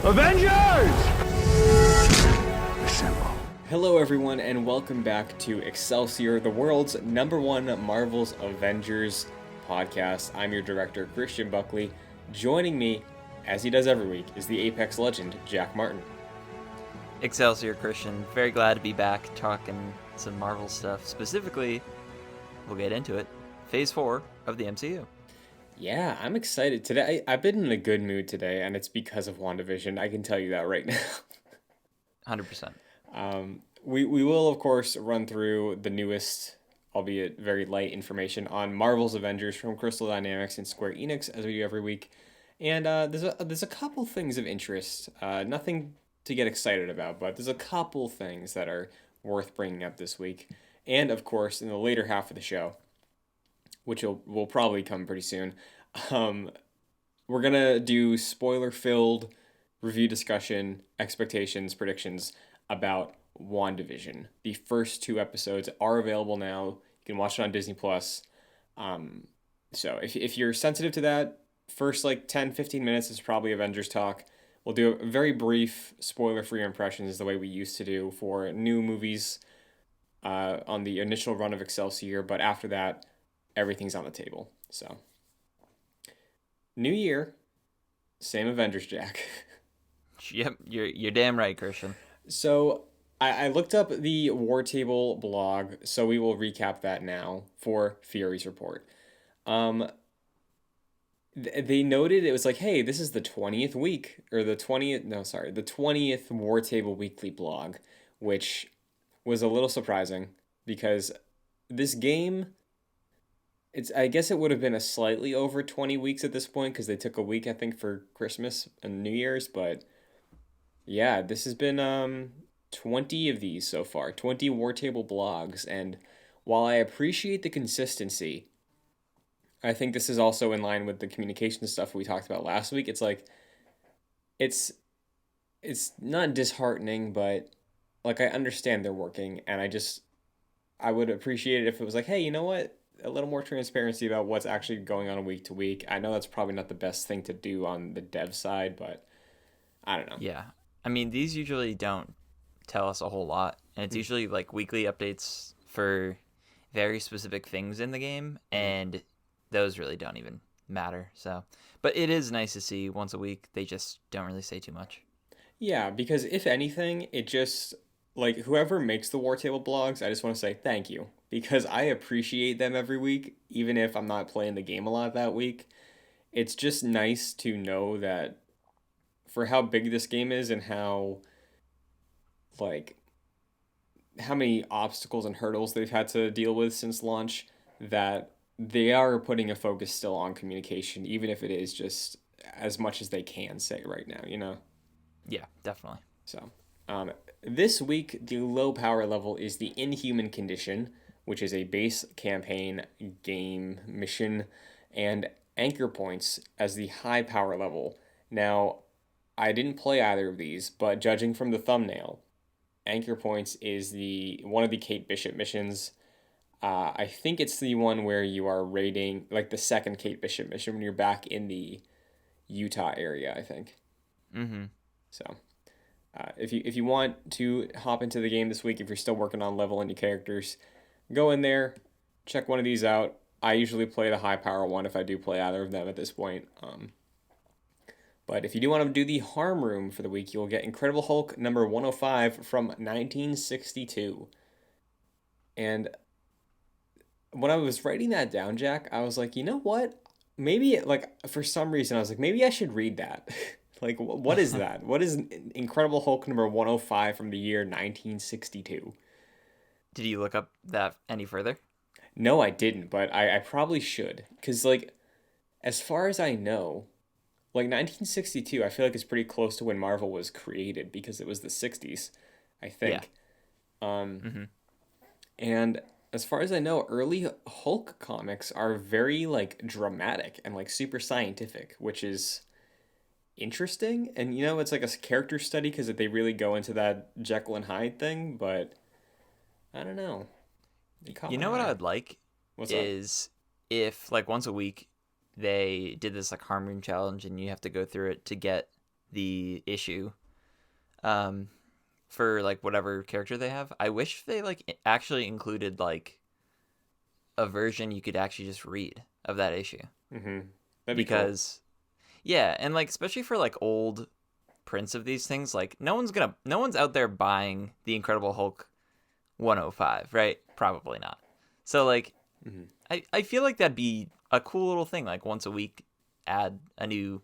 Avengers! Assemble. Hello everyone and welcome back to Excelsior, the world's #1 Marvel's Avengers podcast. I'm your director, Christian Buckley. Joining me, as he does every week, is the Apex legend, Jack Martin. Excelsior, Christian. Very glad to be back talking some Marvel stuff. Specifically, we'll get into it, Phase 4 of the MCU. Yeah, I'm excited. Today, I've been in a good mood today, and it's because of WandaVision. I can tell you that right now. 100%. We will, of course, run through the newest, albeit very light information on Marvel's Avengers from Crystal Dynamics and Square Enix, as we do every week. And there's a couple things of interest. Nothing to get excited about, but there's a couple things that are worth bringing up this week. And, of course, in the later half of the show, which will probably come pretty soon, we're going to do spoiler-filled review discussion, expectations, predictions about WandaVision. The first 2 episodes are available now. You can watch it on Disney+. So if you're sensitive to that, first 10-15 minutes is probably Avengers talk. We'll do a very brief spoiler-free impressions the way we used to do for new movies on the initial run of Excelsior, but after that, everything's on the table. So, new year, same Avengers, Jack. Yep, you're damn right, Christian. So, I looked up the War Table blog, so we will recap that now for Fury's report. They noted it was hey, this is the 20th week, or the 20th War Table Weekly blog, which was a little surprising because this game, I guess it would have been a slightly over 20 weeks at this point because they took a week, I think, for Christmas and New Year's, but yeah, this has been 20 of these so far, 20 War Table blogs, and while I appreciate the consistency, I think this is also in line with the communication stuff we talked about last week. It's not disheartening, but I understand they're working, and I would appreciate it if it was hey, you know what? A little more transparency about what's actually going on week to week. I know that's probably not the best thing to do on the dev side, but I don't know. Yeah. I mean, these usually don't tell us a whole lot, and it's usually weekly updates for very specific things in the game, and those really don't even matter. So, but it is nice to see once a week. They just don't really say too much. Yeah, because if anything, it just whoever makes the War Table blogs, I just want to say thank you because I appreciate them every week, even if I'm not playing the game a lot that week. It's just nice to know that for how big this game is and how many obstacles and hurdles they've had to deal with since launch, that they are putting a focus still on communication, even if it is just as much as they can say right now, you know? Yeah, definitely. So, this week, the low power level is the Inhuman Condition, which is a base campaign game mission, and Anchor Points as the high power level. Now, I didn't play either of these, but judging from the thumbnail, Anchor Points is one of the Kate Bishop missions. I think it's the one where you are raiding, the second Kate Bishop mission when you're back in the Utah area, I think. Mm-hmm. So, if you want to hop into the game this week, if you're still working on leveling your characters, go in there, check one of these out. I usually play the high power one if I do play either of them at this point. But if you do want to do the harm room for the week, you'll get Incredible Hulk number 105 from 1962. And when I was writing that down, Jack, I was you know what? Maybe, for some reason, I was maybe I should read that. What is that? What is Incredible Hulk number 105 from the year 1962? Did you look up that any further? No, I didn't, but I probably should. Because, as far as I know, 1962, I feel it's pretty close to when Marvel was created because it was the 60s, I think. Yeah. And as far as I know, early Hulk comics are very dramatic and super scientific, which is interesting. And it's a character study because they really go into that Jekyll and Hyde thing, but I don't know. You know what I would like What's is if once a week they did this harm room challenge and you have to go through it to get the issue um, for like whatever character they have. I wish they like actually included like a version you could actually just read of that issue Mm-hmm. That'd be cool. because yeah, and like especially for like old prints of these things, like no one's out there buying the Incredible Hulk 105, right? Probably not. So like Mm-hmm. I feel like that'd be a cool little thing, like once a week add a new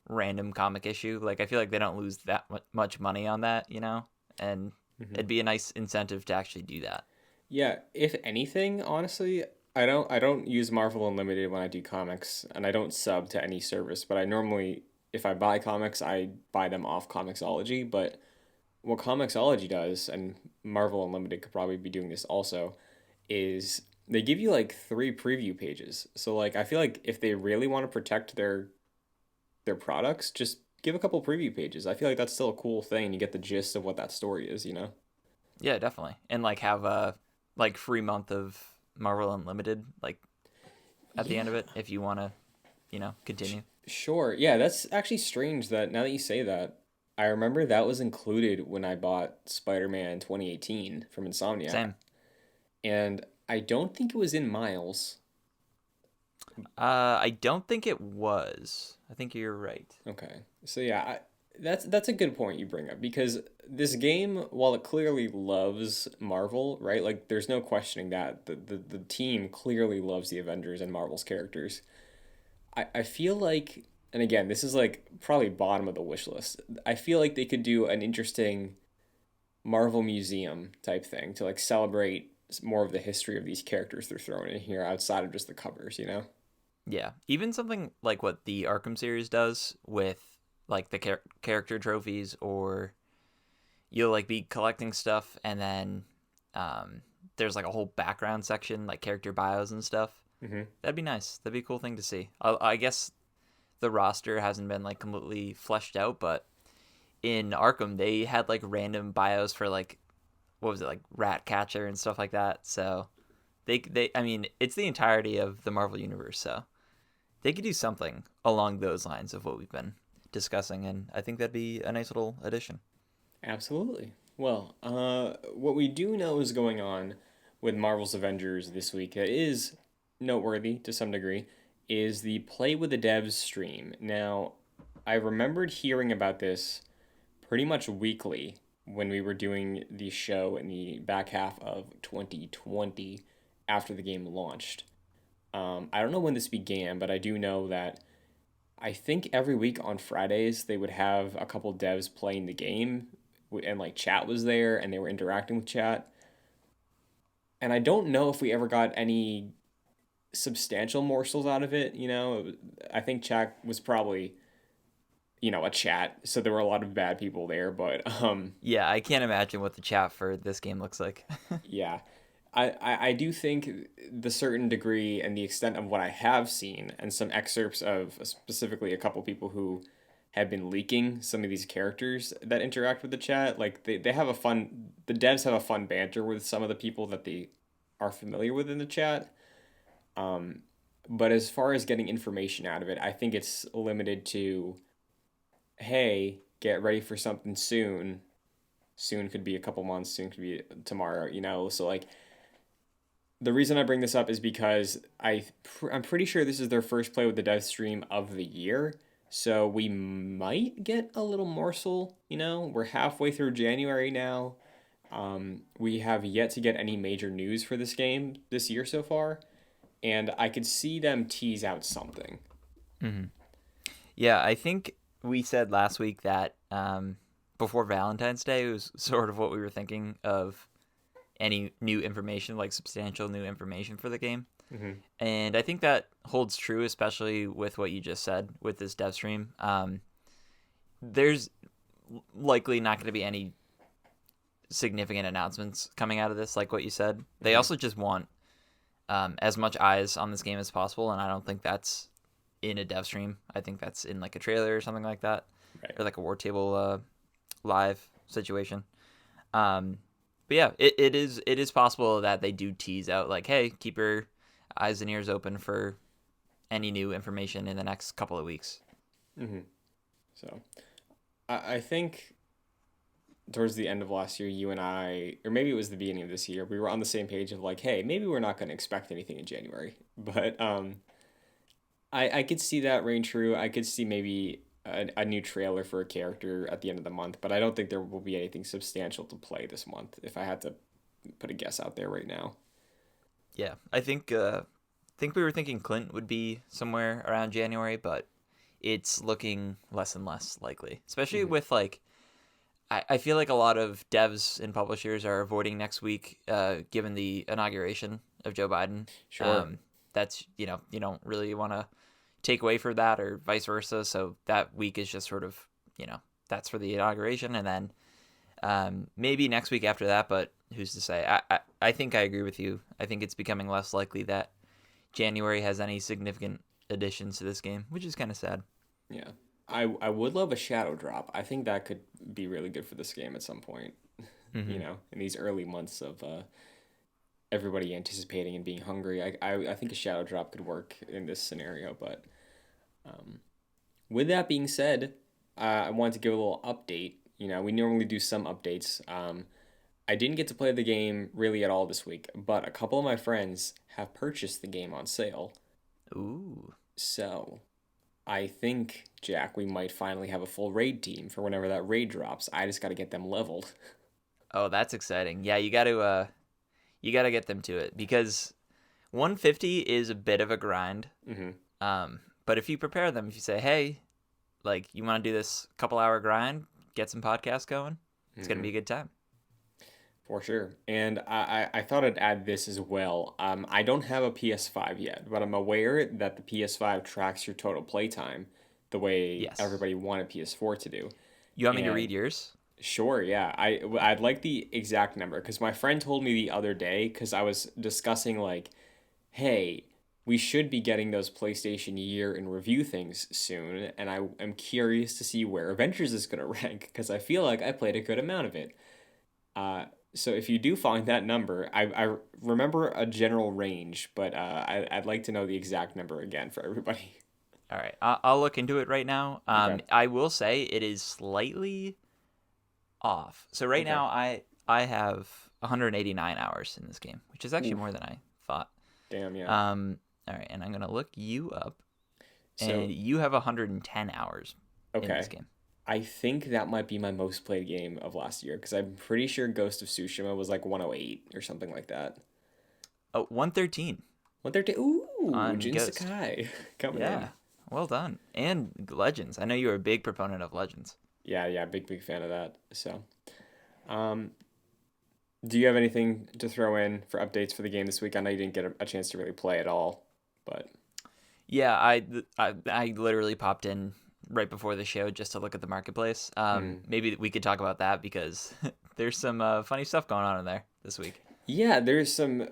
random comic issue. Like I feel like they don't lose that much money on that, you know? And Mm-hmm. it'd be a nice incentive to actually do that. Yeah, if anything, honestly, I don't use Marvel Unlimited when I do comics, and I don't sub to any service, but I normally if I buy comics, I buy them off Comixology, but what Comixology does, and Marvel Unlimited could probably be doing this also, is they give you like three preview pages. So like I feel like if they really want to protect their products, just give a couple preview pages. I feel like that's still a cool thing. You get the gist of what that story is, you know? Yeah, definitely. And like have a like free month of Marvel Unlimited like at the end of Yeah. it if you want to, Sh- continue. sure. Yeah, that's actually strange that now that you say that, I remember that was included when I bought Spider-Man 2018 from Insomniac. Same. And I don't think it was in Miles. I don't think it was. I think you're right. Okay. So yeah, that's a good point you bring up because this game, while it clearly loves Marvel, right? Like there's no questioning that the team clearly loves the Avengers and Marvel's characters. I feel like, and again, this is like probably bottom of the wish list. I feel like they could do an interesting Marvel museum type thing to like celebrate more of the history of these characters they're throwing in here outside of just the covers, you know? Yeah, even something like what the Arkham series does with like the character trophies, or you'll like be collecting stuff, and then um, there's like a whole background section, like character bios and stuff. Mm-hmm. That'd be nice. That'd be a cool thing to see. I guess the roster hasn't been like completely fleshed out, but in Arkham they had like random bios for like what was it, like Ratcatcher and stuff like that. So they I mean it's the entirety of the Marvel universe, so they could do something along those lines of what we've been discussing, and I think that'd be a nice little addition. Absolutely. Well, what we do know is going on with Marvel's Avengers this week that is noteworthy to some degree is the Play with the Devs stream. Now, I remembered hearing about this pretty much weekly when we were doing the show in the back half of 2020 after the game launched. I don't know when this began, but I do know that I think every week on Fridays they would have a couple devs playing the game, and like chat was there and they were interacting with chat. And I don't know if we ever got any substantial morsels out of it. I think chat was probably a chat, so there were a lot of bad people there. But Yeah, I can't imagine what the chat for this game looks like. yeah, I do think the certain degree and the extent of what I have seen and some excerpts of specifically a couple people who have been leaking some of these characters that interact with the chat. Like they have the devs have a fun banter with some of the people that they are familiar with in the chat. Um, but as far as getting information out of it, I think it's limited to, hey, get ready for something soon. Soon could be a couple months, soon could be tomorrow. So like the reason I bring this up is because I'm pretty sure this is their first play with the dev stream of the year. So we might get a little morsel, We're halfway through January now. We have yet to get any major news for this game this year so far, and I could see them tease out something. Hmm. Yeah, I think we said last week that before Valentine's Day was sort of what we were thinking of any new information, like substantial new information for the game. Mm-hmm. And I think that holds true, especially with what you just said with this dev stream. There's likely not going to be any significant announcements coming out of this, like what you said. They Mm-hmm. also just want as much eyes on this game as possible, and I don't think that's in a dev stream. I think that's in like a trailer or something like that, Right. or like a War Table live situation. Um, but yeah, it is possible that they do tease out like, hey, keep your eyes and ears open for any new information in the next couple of weeks. Mm-hmm. So I think towards the end of last year, you and I, or maybe it was the beginning of this year, we were on the same page of like, hey, maybe we're not going to expect anything in January. But I could see that reign true. I could see maybe a new trailer for a character at the end of the month, but I don't think there will be anything substantial to play this month if I had to put a guess out there right now. Yeah, I think we were thinking Clint would be somewhere around January, but it's looking less and less likely. Especially Hmm. with like I feel like a lot of devs and publishers are avoiding next week, given the inauguration of Joe Biden. Sure. Um, that's you don't really want to take away for that or vice versa. So that week is just sort of that's for the inauguration, and then maybe next week after that. But who's to say? I think I agree with you. I think it's becoming less likely that January has any significant additions to this game, which is kind of sad. Yeah. I would love a shadow drop. I think that could be really good for this game at some point, Hmm. in these early months of everybody anticipating and being hungry. I think a shadow drop could work in this scenario. But um, with that being said, I wanted to give a little update. We normally do some updates. I didn't get to play the game really at all this week, but a couple of my friends have purchased the game on sale. Ooh. So I think, Jack, we might finally have a full raid team for whenever that raid drops. I just got to get them leveled. Oh, that's exciting. Yeah, you got to get them to it because 150 is a bit of a grind. Hmm. But if you prepare them, if you say, "Hey, like you want to do this couple hour grind, get some podcasts going," it's gonna Hmm. be a good time. For sure. And I thought I'd add this as well. I don't have a PS5 yet, but I'm aware that the PS5 tracks your total playtime the way Yes. everybody wanted PS4 to do. You want me to And read yours? sure, yeah. I'd like the exact number because my friend told me the other day because I was discussing like, hey, we should be getting those PlayStation Year in Review things soon, and I am curious to see where Avengers is going to rank because I feel like I played a good amount of it. Uh, so if you do find that number, I remember a general range, but I'd like to know the exact number again for everybody. All right, I'll look into it right now. Okay. I will say it is slightly off. So right Okay. now I have 189 hours in this game, which is actually Ooh, more than I thought. damn, yeah. All right, and I'm gonna look you up, So, and you have 110 hours in this okay. game. I think that might be my most played game of last year because I'm pretty sure Ghost of Tsushima was like 108 or something like that. Oh, 113 113. Ooh, on Jin Ghost. Sakai coming in. Yeah, well done. And Legends. I know you were a big proponent of Legends. Yeah, yeah, big fan of that. So, um, do you have anything to throw in for updates for the game this week? I know you didn't get a chance to really play at all, but Yeah, I literally popped in right before the show just to look at the marketplace. mm. Maybe we could talk about that because there's some funny stuff going on in there this week. Yeah, there's some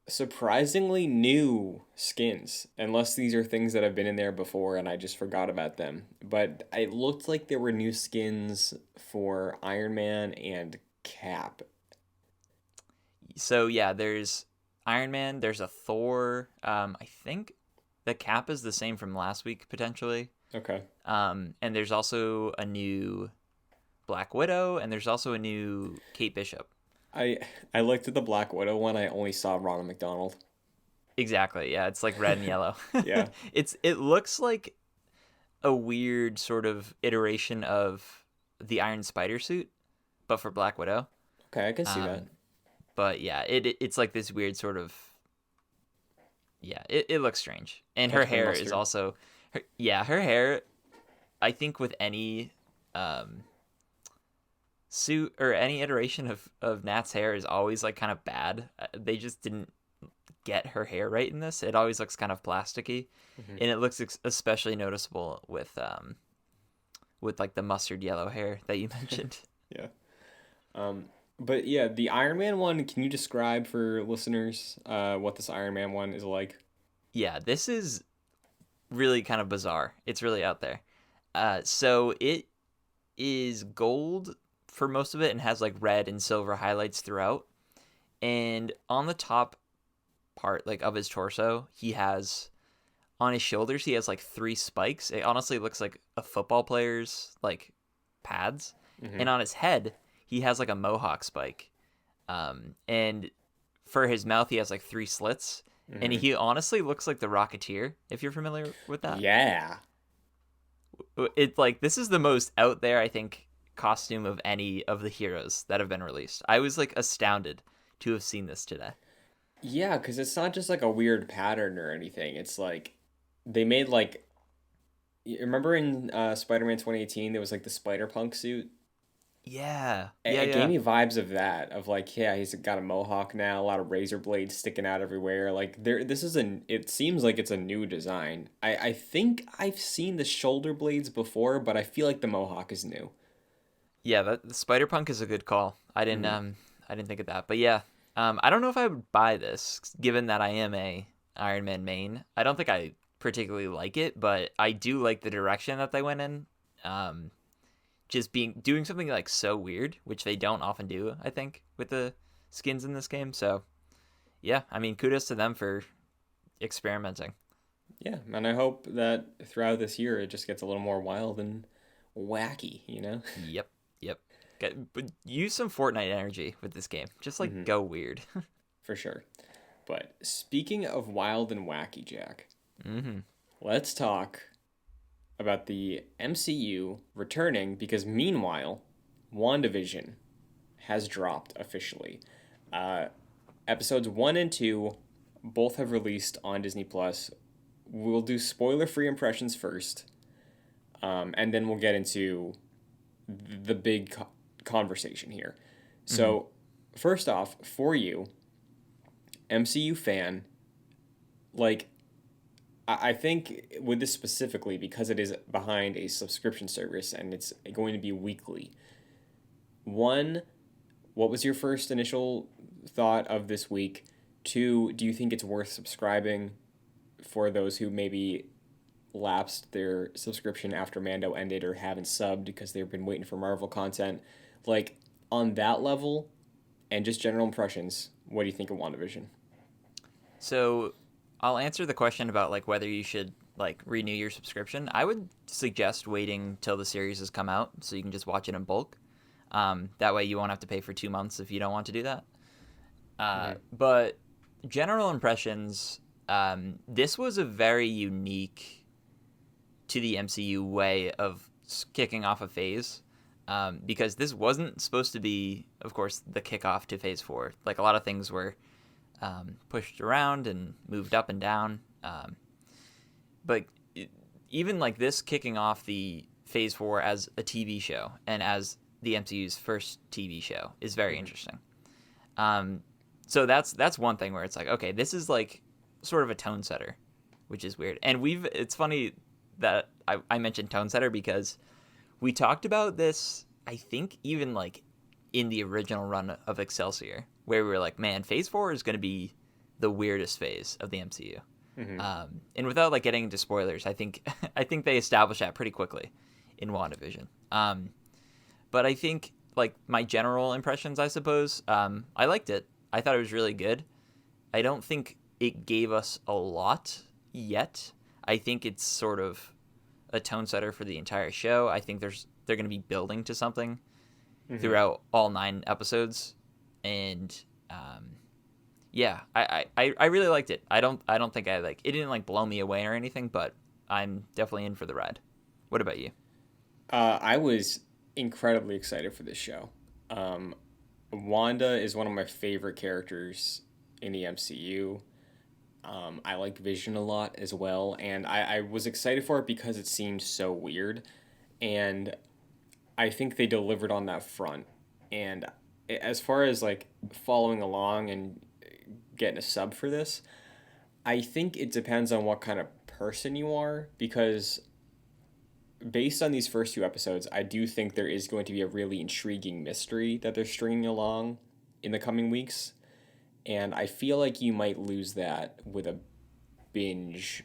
surprisingly new skins, unless these are things that have been in there before and I just forgot about them. But it looked like there were new skins for Iron Man and Cap. So yeah, there's Iron Man. There's a Thor. I think the Cap is the same from last week potentially. Okay. And there's also a new Black Widow, and there's also a new Kate Bishop. I I looked at the Black Widow one. I only saw Ronald McDonald. Exactly. Yeah, it's like red and yellow. Yeah. It looks like a weird sort of iteration of the Iron Spider suit, but for Black Widow. Okay, I can see that. Um, but yeah, it's like this weird sort of it looks strange, and her Ketchup and hair is mustard. also her hair. I think with any um, suit or any iteration of Nat's hair is always like kind of bad. They just didn't get her hair right in this. It always looks kind of plasticky, Hmm. and it looks especially noticeable with like the mustard yellow hair that you mentioned. Yeah. Um, but yeah, the Iron Man one, can you describe for listeners what this Iron Man one is like? Yeah, this is really kind of bizarre. It's really out there. So it is gold for most of it and has like red and silver highlights throughout. And on the top part, like of his torso, he has on his shoulders he has like three spikes. It honestly looks like a football player's like pads, Mm-hmm. and on his head he has like a mohawk spike, and for his mouth he has like three slits, and Mm-hmm. he honestly looks like the Rocketeer, if you're familiar with that. Yeah. It's like this is the most out there, I think, costume of any of the heroes that have been released. I was like astounded to have seen this today. Yeah, because it's not just like a weird pattern or anything. It's like they made like you remember in Spider-Man 2018 there was like the Spider-Punk suit. Yeah, It, yeah, it gave yeah, me vibes of that, of like, yeah, he's got a mohawk now, a lot of razor blades sticking out everywhere. Like there, this is an. It seems like it's a new design. I think I've seen the shoulder blades before, but I feel like the mohawk is new. yeah. That the Spider Punk is a good call. Hmm. I didn't think of that, but yeah, I don't know if I would buy this given that I am a Iron Man main. I don't think I particularly like it, but I do like the direction that they went in. Um, just being doing something like so weird, which they don't often do, I think, with the skins in this game. So yeah, I mean, kudos to them for experimenting. Yeah, and I hope that throughout this year it just gets a little more wild and wacky. You know. Yep, yep. But use some Fortnite energy with this game. Just like Hmm. go weird. For sure. But speaking of wild and wacky, Jack, Mm-hmm. let's talk about the MCU returning because meanwhile, WandaVision has dropped officially. Uh, Episodes 1 and 2 both have released on Disney Plus. We'll do spoiler free impressions first, and then we'll get into the big conversation here. Mm-hmm. So, first off, for you, MCU fan, like, I think with this specifically, because it is behind a subscription service and it's going to be weekly, one, what was your first initial thought of this week? Two, do you think it's worth subscribing for those who maybe lapsed their subscription after Mando ended or haven't subbed because they've been waiting for Marvel content? Like, on that level and just general impressions, what do you think of WandaVision? So I'll answer the question about like whether you should like renew your subscription. I would suggest waiting till the series has come out so you can just watch it in bulk. That way you won't have to pay for 2 months if you don't want to do that. Mm-hmm. But general impressions, this was a very unique to the MCU way of kicking off a phase. Because this wasn't supposed to be, of course, the kickoff to Phase 4. Like a lot of things were pushed around and moved up and down. But even like this kicking off the Phase 4 as a TV show and as the MCU's first TV show is very Mm-hmm. interesting. Um, so that's one thing where it's like, okay, this is like sort of a tone setter, which is weird. And it's funny that I mentioned tone setter because we talked about this, I think, even like in the original run of Excelsior, where we were like, man, Phase 4 is going to be the weirdest phase of the MCU. Mm-hmm. And without like getting into spoilers, I think I think they established that pretty quickly in WandaVision. But I think like my general impressions, I suppose, I liked it. I thought it was really good. I don't think it gave us a lot yet. I think it's sort of a tone setter for the entire show. I think they're going to be building to something Mm-hmm. throughout all 9 episodes, and yeah, I really liked it. I don't think I like it didn't like blow me away or anything, but I'm definitely in for the ride. What about you? I was incredibly excited for this show. Um, Wanda is one of my favorite characters in the MCU. I like Vision a lot as well, and I was excited for it because it seemed so weird, and I think they delivered on that front. And as far as like following along and getting a sub for this, I think it depends on what kind of person you are because based on these first two episodes, I do think there is going to be a really intriguing mystery that they're stringing along in the coming weeks. And I feel like you might lose that with a binge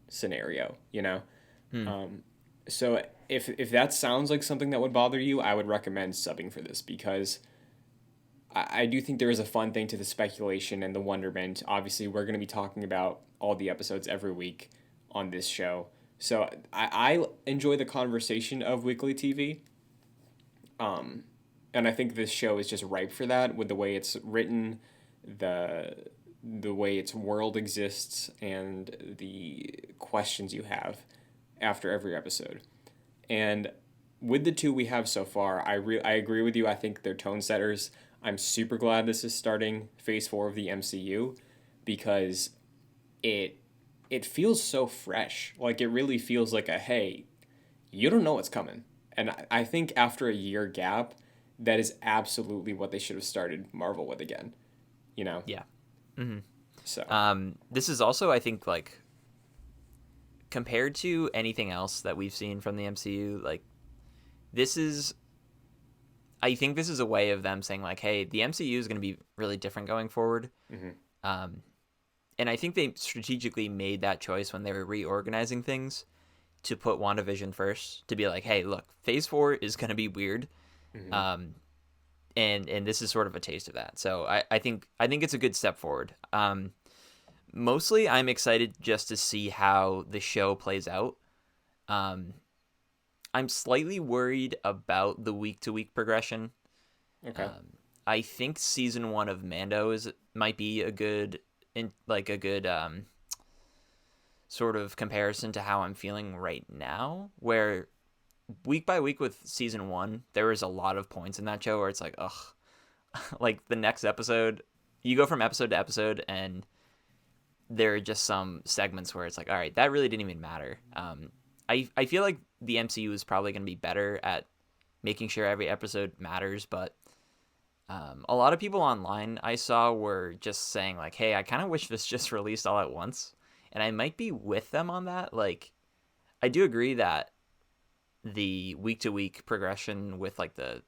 scenario, you know? Hmm. So if that sounds like something that would bother you, I would recommend subbing for this because I do think there is a fun thing to the speculation and the wonderment. Obviously, we're going to be talking about all the episodes every week on this show. So I enjoy the conversation of weekly TV, Um, and I think this show is just ripe for that with the way it's written, the the way its world exists, and the questions you have after every episode. And with the two we have so far, I agree with you. I think they're tone setters. I'm super glad this is starting phase 4 of the MCU because it it feels so fresh. Like it really feels like a hey, you don't know what's coming. And I think after a year gap, that is absolutely what they should have started Marvel with again. You know? Yeah. Hmm. So This is also, I think, like compared to anything else that we've seen from the MCU, like this is, I think this is a way of them saying like, hey, the MCU is going to be really different going forward. mhm. Um, and I think they strategically made that choice when they were reorganizing things to put WandaVision first, to be like, hey, look, Phase 4 is going to be weird. Mhm. Um, and this is sort of a taste of that. So I think it's a good step forward. Mostly, I'm excited just to see how the show plays out. Um, I'm slightly worried about the week to week progression. Okay. Um, I think season 1 of Mando is might be a good a good sort of comparison to how I'm feeling right now, where week by week with season 1, there was a lot of points in that show where it's like, ugh, like the next episode, you go from episode to episode, and there are just some segments where it's like, all right, that really didn't even matter. I feel like the MCU is probably going to be better at making sure every episode matters, but a lot of people online I saw were just saying like, hey, I kind of wish this just released all at once, and I might be with them on that. Like, I do agree that the week to week progression with like the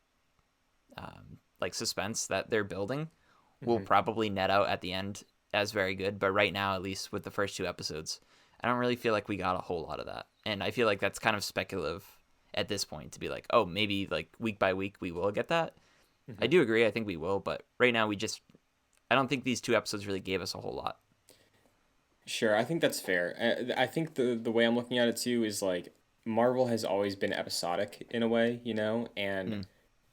like suspense that they're building will Mhm. probably net out at the end as very good. But right now, at least with the first 2 episodes, I don't really feel like we got a whole lot of that. And I feel like that's kind of speculative at this point to be like, oh, maybe like week by week we will get that. I Mhm. do agree. I think we will. But right now, I don't think these 2 episodes really gave us a whole lot. Sure, I think that's fair. I think the way I'm looking at it too is like Marvel has always been episodic in a way, you know, and Mm,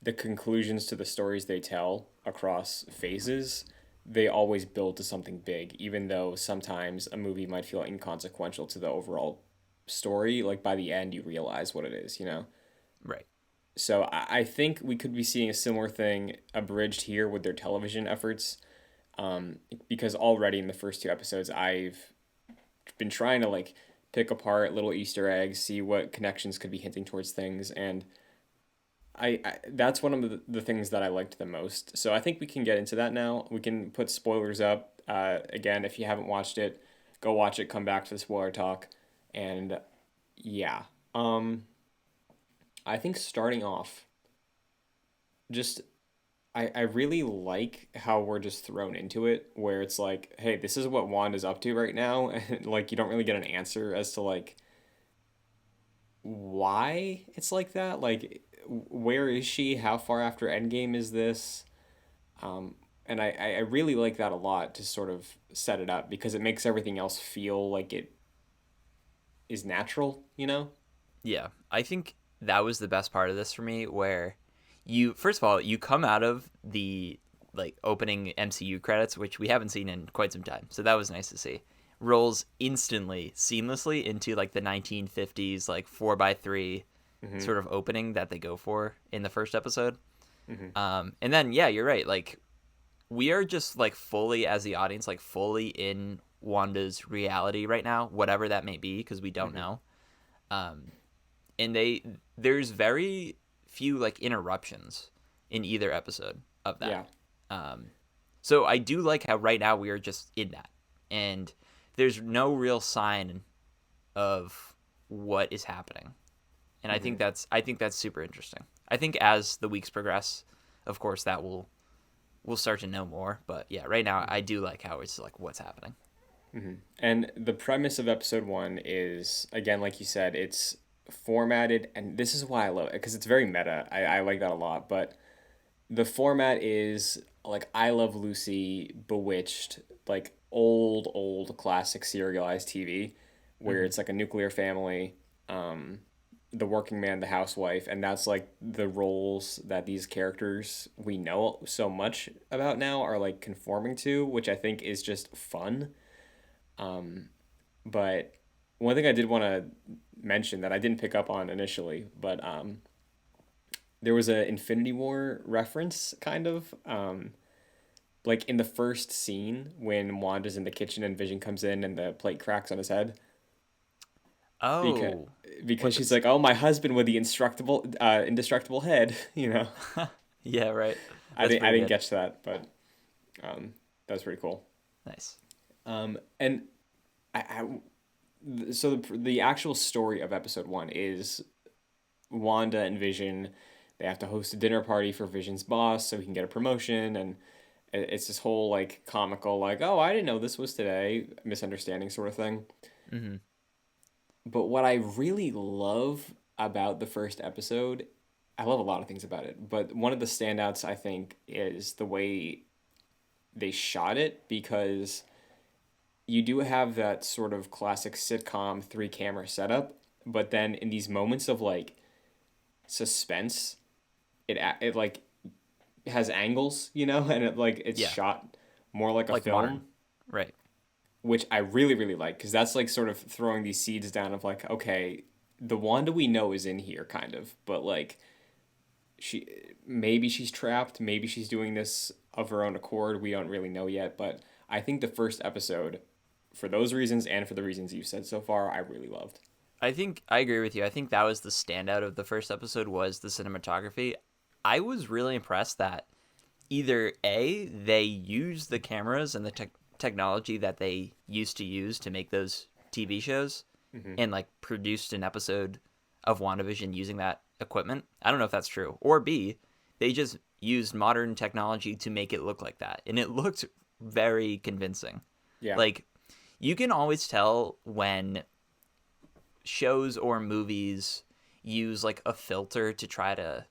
the conclusions to the stories they tell across phases, they always build to something big, even though sometimes a movie might feel inconsequential to the overall story. Like by the end, you realize what it is, you know? right. So I think we could be seeing a similar thing abridged here with their television efforts. Because already in the first 2 episodes, I've been trying to like pick apart little Easter eggs, see what connections could be hinting towards things, and I that's one of the things that I liked the most. So I think we can get into that now. We can put spoilers up. Again, if you haven't watched it, go watch it. Come back to the spoiler talk, and yeah. Um, I think starting off, just I really like how we're just thrown into it, where it's like, hey, this is what Wanda's up to right now, and like you don't really get an answer as to like why it's like that. Like, where is she? How far after Endgame is this? Um, and I really like that a lot to sort of set it up because it makes everything else feel like it is natural, you know? Yeah. I think that was the best part of this for me, where you, first of all, you come out of the like opening MCU credits, which we haven't seen in quite some time. So that was nice to see. Rolls instantly, seamlessly into like the 1950s, like 4x3 Mm-hmm. sort of opening that they go for in the first episode. Mm-hmm. And then, yeah, you're right. Like, we are just like fully, as the audience, like fully in Wanda's reality right now, whatever that may be, because we don't Mm-hmm. know. Um, and there's very few like interruptions in either episode of that. Yeah. Um, so I do like how right now we are just in that, and there's no real sign of what is happening, and Mm-hmm. I think that's super interesting. I think as the weeks progress, of course, that we'll start to know more. But yeah, right now I do like how it's like what's happening. Mm-hmm. And the premise of episode one is, again, like you said, it's formatted, and this is why I love it because it's very meta. I like that a lot. But the format is like I Love Lucy, Bewitched, like old classic serialized TV, where Hmm. it's like a nuclear family. Um, the working man, the housewife, and that's like the roles that these characters we know so much about now are like conforming to, which I think is just fun. Um, but one thing I did want to mention that I didn't pick up on initially, but there was a Infinity War reference kind of. Like in the first scene when Wanda's in the kitchen and Vision comes in and the plate cracks on his head because Oh, because what she's this? like, "Oh, my husband with the indestructible head," you know. Yeah, right. I That's didn't I pretty didn't good. catch that, but that was pretty cool. Nice. And so the actual story of episode 1 is Wanda and Vision. They have to host a dinner party for Vision's boss so he can get a promotion, and it's this whole like comical like, "Oh, I didn't know this was today," misunderstanding sort of thing. Mm-hmm. But what I really love about the first episode, I love a lot of things about it, but one of the standouts I think is the way they shot it, because you do have that sort of classic sitcom three camera setup, but then in these moments of like suspense, it like has angles, you know, and it's Yeah, shot more like a like modern. film, Right. which I really, really like, because that's like sort of throwing these seeds down of like, okay, the Wanda we know is in here, kind of, but like she maybe she's trapped, maybe she's doing this of her own accord. We don't really know yet, but I think the first episode, for those reasons and for the reasons you've said so far, I really loved. I think I agree with you. I think that was the standout of the first episode was the cinematography. I was really impressed that either A, they used the cameras and the technology that they used to use to make those TV shows Hmm. and like produced an episode of WandaVision using that equipment. I don't know if that's true. Or B, they just used modern technology to make it look like that. And it looked very convincing. Yeah. Like you can always tell when shows or movies use like a filter to try to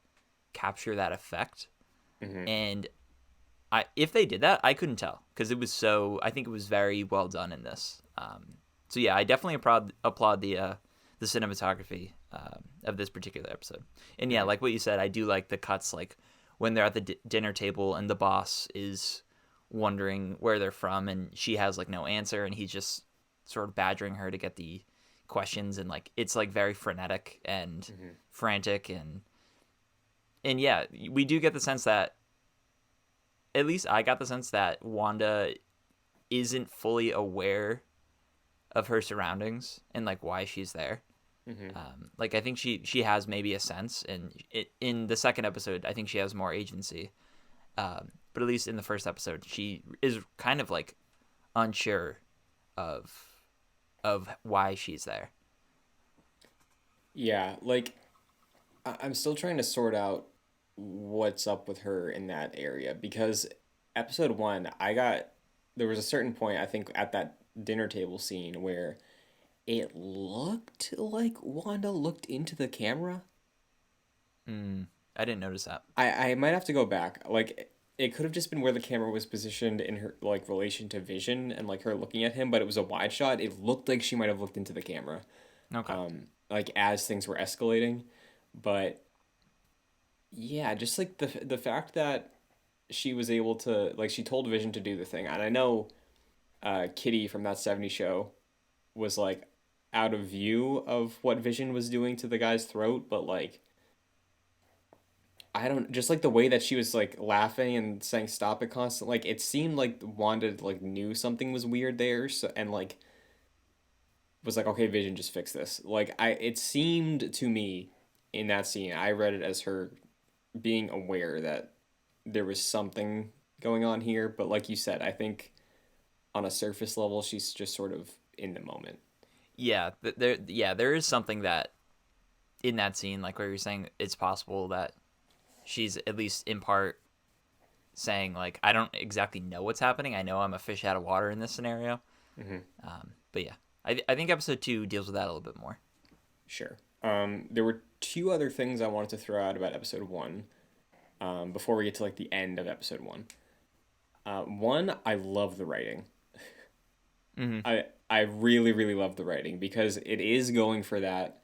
capture that effect. Hmm. And if they did that, I couldn't tell because it was so. I think it was very well done in this. So yeah, I definitely applaud the cinematography of this particular episode. And yeah, Hmm. like what you said, I do like the cuts, like when they're at the dinner table and the boss is wondering where they're from, and she has like no answer, and he's just sort of badgering her to get the questions, and like it's like very frenetic and Hmm. frantic, and yeah, we do get the sense that at least I got the sense that Wanda isn't fully aware of her surroundings and like why she's there. Hmm. Like I think she has maybe a sense, and in the second episode, I think she has more agency. But at least in the first episode, she is kind of like unsure of why she's there. Yeah, like I'm still trying to sort out what's up with her in that area, because episode 1, there was a certain point I think at that dinner table scene where it looked like Wanda looked into the camera. Mm, I didn't notice that. I might have to go back. Like it could have just been where the camera was positioned in her like relation to Vision and like her looking at him, but it was a wide shot. It looked like she might have looked into the camera, Okay. like as things were escalating. But yeah, just like the fact that she was able to like she told Vision to do the thing, and I know Kitty from that '70s show was like out of view of what Vision was doing to the guy's throat, but like I don't just like the way that she was like laughing and saying stop it constantly. Like it seemed like Wanda like knew something was weird there, so and like was like, okay, Vision, just fix this. Like it seemed to me in that scene, I read it as her being aware that there was something going on here. But like you said, I think on a surface level, she's just sort of in the moment. Yeah, there is something that in that scene, like where you're saying it's possible that she's at least in part saying like I don't exactly know what's happening. I know I'm a fish out of water in this scenario. Hmm. But yeah, I think episode two deals with that a little bit more. Sure. There were two other things I wanted to throw out about episode 1. Before we get to like the end of episode 1. One, I love the writing. Mm-hmm. I really really love the writing because it is going for that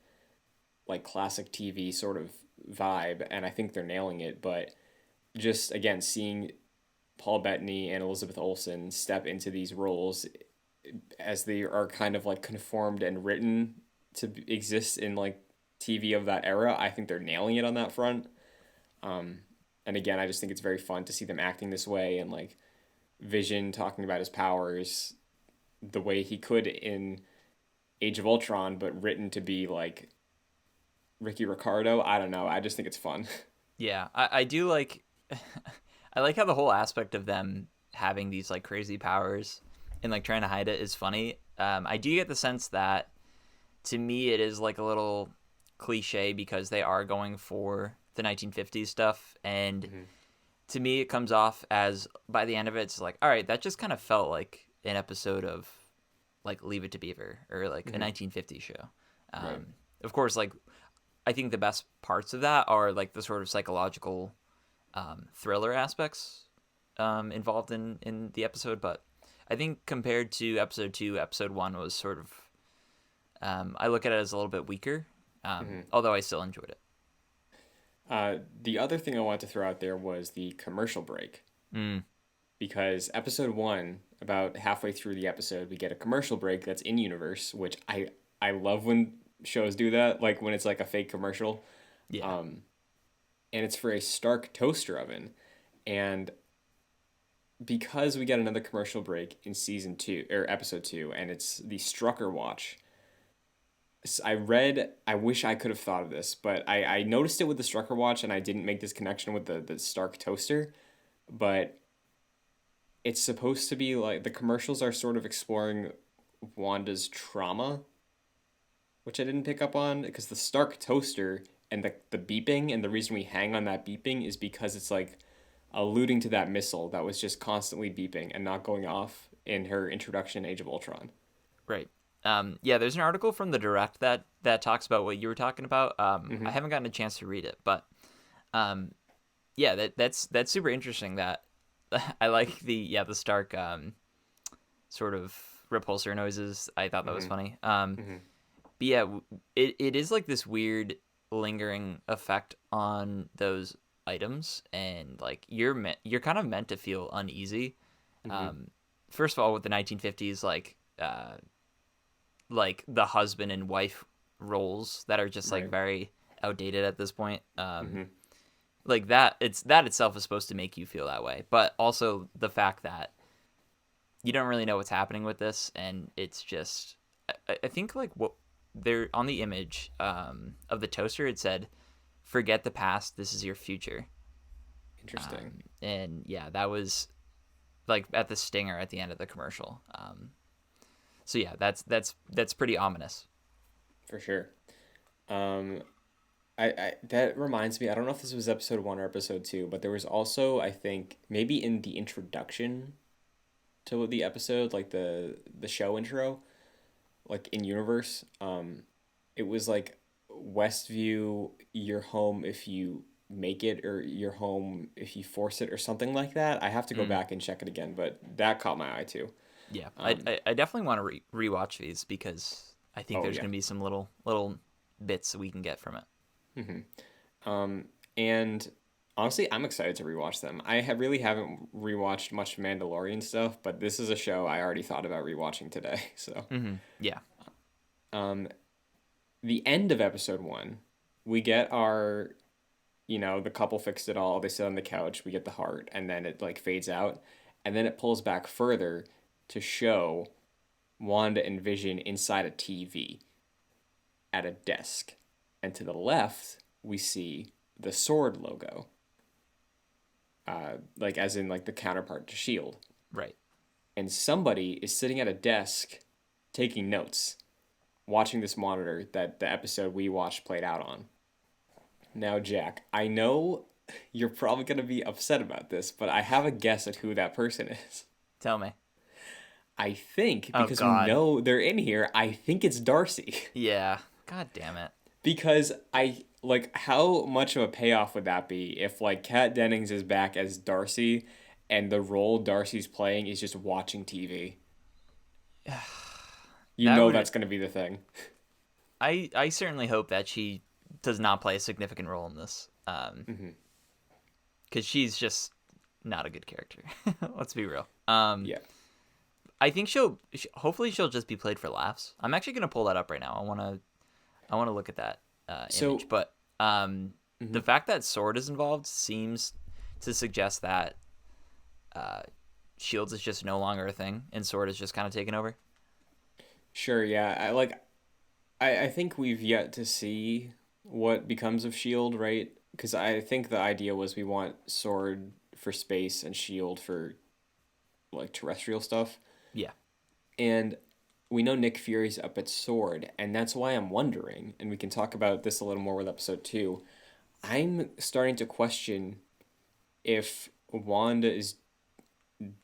like classic TV sort of vibe, and I think they're nailing it. But just again, seeing Paul Bettany and Elizabeth Olsen step into these roles as they are kind of like conformed and written to exist in like TV of that era, I think they're nailing it on that front. Um, and again, I just think it's very fun to see them acting this way and like Vision talking about his powers the way he could in Age of Ultron, but written to be like Ricky Ricardo. I don't know. I just think it's fun. Yeah, I do like I like how the whole aspect of them having these like crazy powers and like trying to hide it is funny. I do get the sense that to me it is like a little cliche because they are going for the 1950s stuff, and Mhm. to me it comes off as by the end of it it's like, all right, that just kind of felt like an episode of like Leave It to Beaver or like a Mhm. 1950s show. Right. Of course, like I think the best parts of that are like the sort of psychological thriller aspects involved in the episode. But I think compared to episode two, episode one was sort of I look at it as a little bit weaker, Mhm. although I still enjoyed it. The other thing I want to throw out there was the commercial break Mm, because episode one, about halfway through the episode, we get a commercial break that's in universe, which I love when shows do that, like when it's like a fake commercial, yeah. um, and it's for a Stark toaster oven, and because we get another commercial break in season two or episode two, and it's the Strucker watch. I read. I wish I could have thought of this, but I noticed it with the Strucker watch, and I didn't make this connection with the Stark toaster. But it's supposed to be like the commercials are sort of exploring Wanda's trauma, which I didn't pick up on because the Stark toaster and the beeping and the reason we hang on that beeping is because it's like alluding to that missile that was just constantly beeping and not going off in her introduction in Age of Ultron. Right. Yeah, there's an article from the Direct that talks about what you were talking about. I Mm-hmm. haven't gotten a chance to read it, but um, yeah, that's super interesting. That I like the Stark sort of repulsor noises. I thought that was Mm-hmm. funny. Mm-hmm. But yeah, it is like this weird lingering effect on those items, and like you're kind of meant to feel uneasy. Mm-hmm. Um, First of all, with the 1950s, like the husband and wife roles that are just like Right. very outdated at this point. Mm-hmm. Like that, it's that itself is supposed to make you feel that way, but also the fact that you don't really know what's happening with this, and it's just I think like what they're on the image of the toaster, it said, "Forget the past. This is your future." Interesting. And yeah, that was like at the stinger at the end of the commercial. So yeah, that's pretty ominous. For sure. Um, I that reminds me. I don't know if this was episode one or episode two, but there was also I think maybe in the introduction to the episode, like the show intro, like in universe. It was like Westview, your home if you make it, or your home if you force it, or something like that. I have to go Mm, back and check it again, but that caught my eye too. yeah, Um, I definitely want to rewatch these because I think oh there's yeah. gonna be some little bits we can get from it. Hmm. Um, and honestly, I'm excited to rewatch them. I have really haven't rewatched much Mandalorian stuff, but this is a show I already thought about rewatching today. So, Yeah, um, the end of episode one, we get our, the couple fixed it all. They sit on the couch. We get the heart, and then it like fades out, and then it pulls back further to show Wanda and Vision inside a TV at a desk, and to the left we see the sword logo, like as in like the counterpart to Shield, right. and somebody is sitting at a desk taking notes, watching this monitor that the episode we watched played out on. Now, Jack, I know you're probably going to be upset about this, but I have a guess at who that person is. Tell me. I think, Oh because we God. know they're in here, I think it's Darcy. Yeah. God damn it. Because I like how much of a payoff would that be if like Kat Dennings is back as Darcy and the role Darcy's playing is just watching TV? You That know would that's going to be the thing. I certainly hope that she does not play a significant role in this. Hmm. Because she's just not a good character. Let's be real. Yeah. I think hopefully she'll just be played for laughs. I'm actually gonna pull that up right now. I wanna look at that So, image. But mhm. the fact that Sword is involved seems to suggest that uh, Shields is just no longer a thing, and Sword is just kind of taken over. Sure, yeah. I think we've yet to see what becomes of Shield, right? Because I think the idea was we want Sword for space and Shield for like terrestrial stuff. Yeah, And we know Nick Fury's up at Sword, and that's why I'm wondering, and we can talk about this a little more with episode 2. I'm starting to question if Wanda is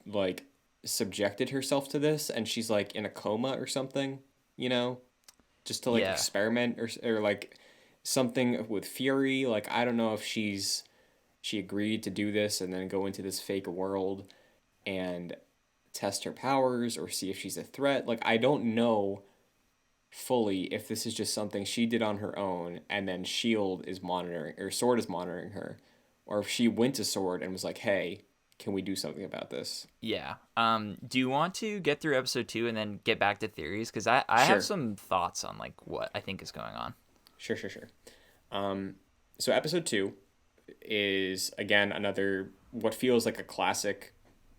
like subjected herself to this and she's like in a coma or something, you know, just to like yeah, experiment or like something with Fury. Like I don't know if she agreed to do this and then go into this fake world and test her powers or see if she's a threat. Like I don't know fully if this is just something she did on her own and then Shield is monitoring or Sword is monitoring her, or if she went to Sword and was like, "Hey, can we do something about this?" yeah. Do you want to get through episode 2 and then get back to theories? Because I have Sure, some thoughts on like what I think is going on. sure. Um, so episode 2 is again another what feels like a classic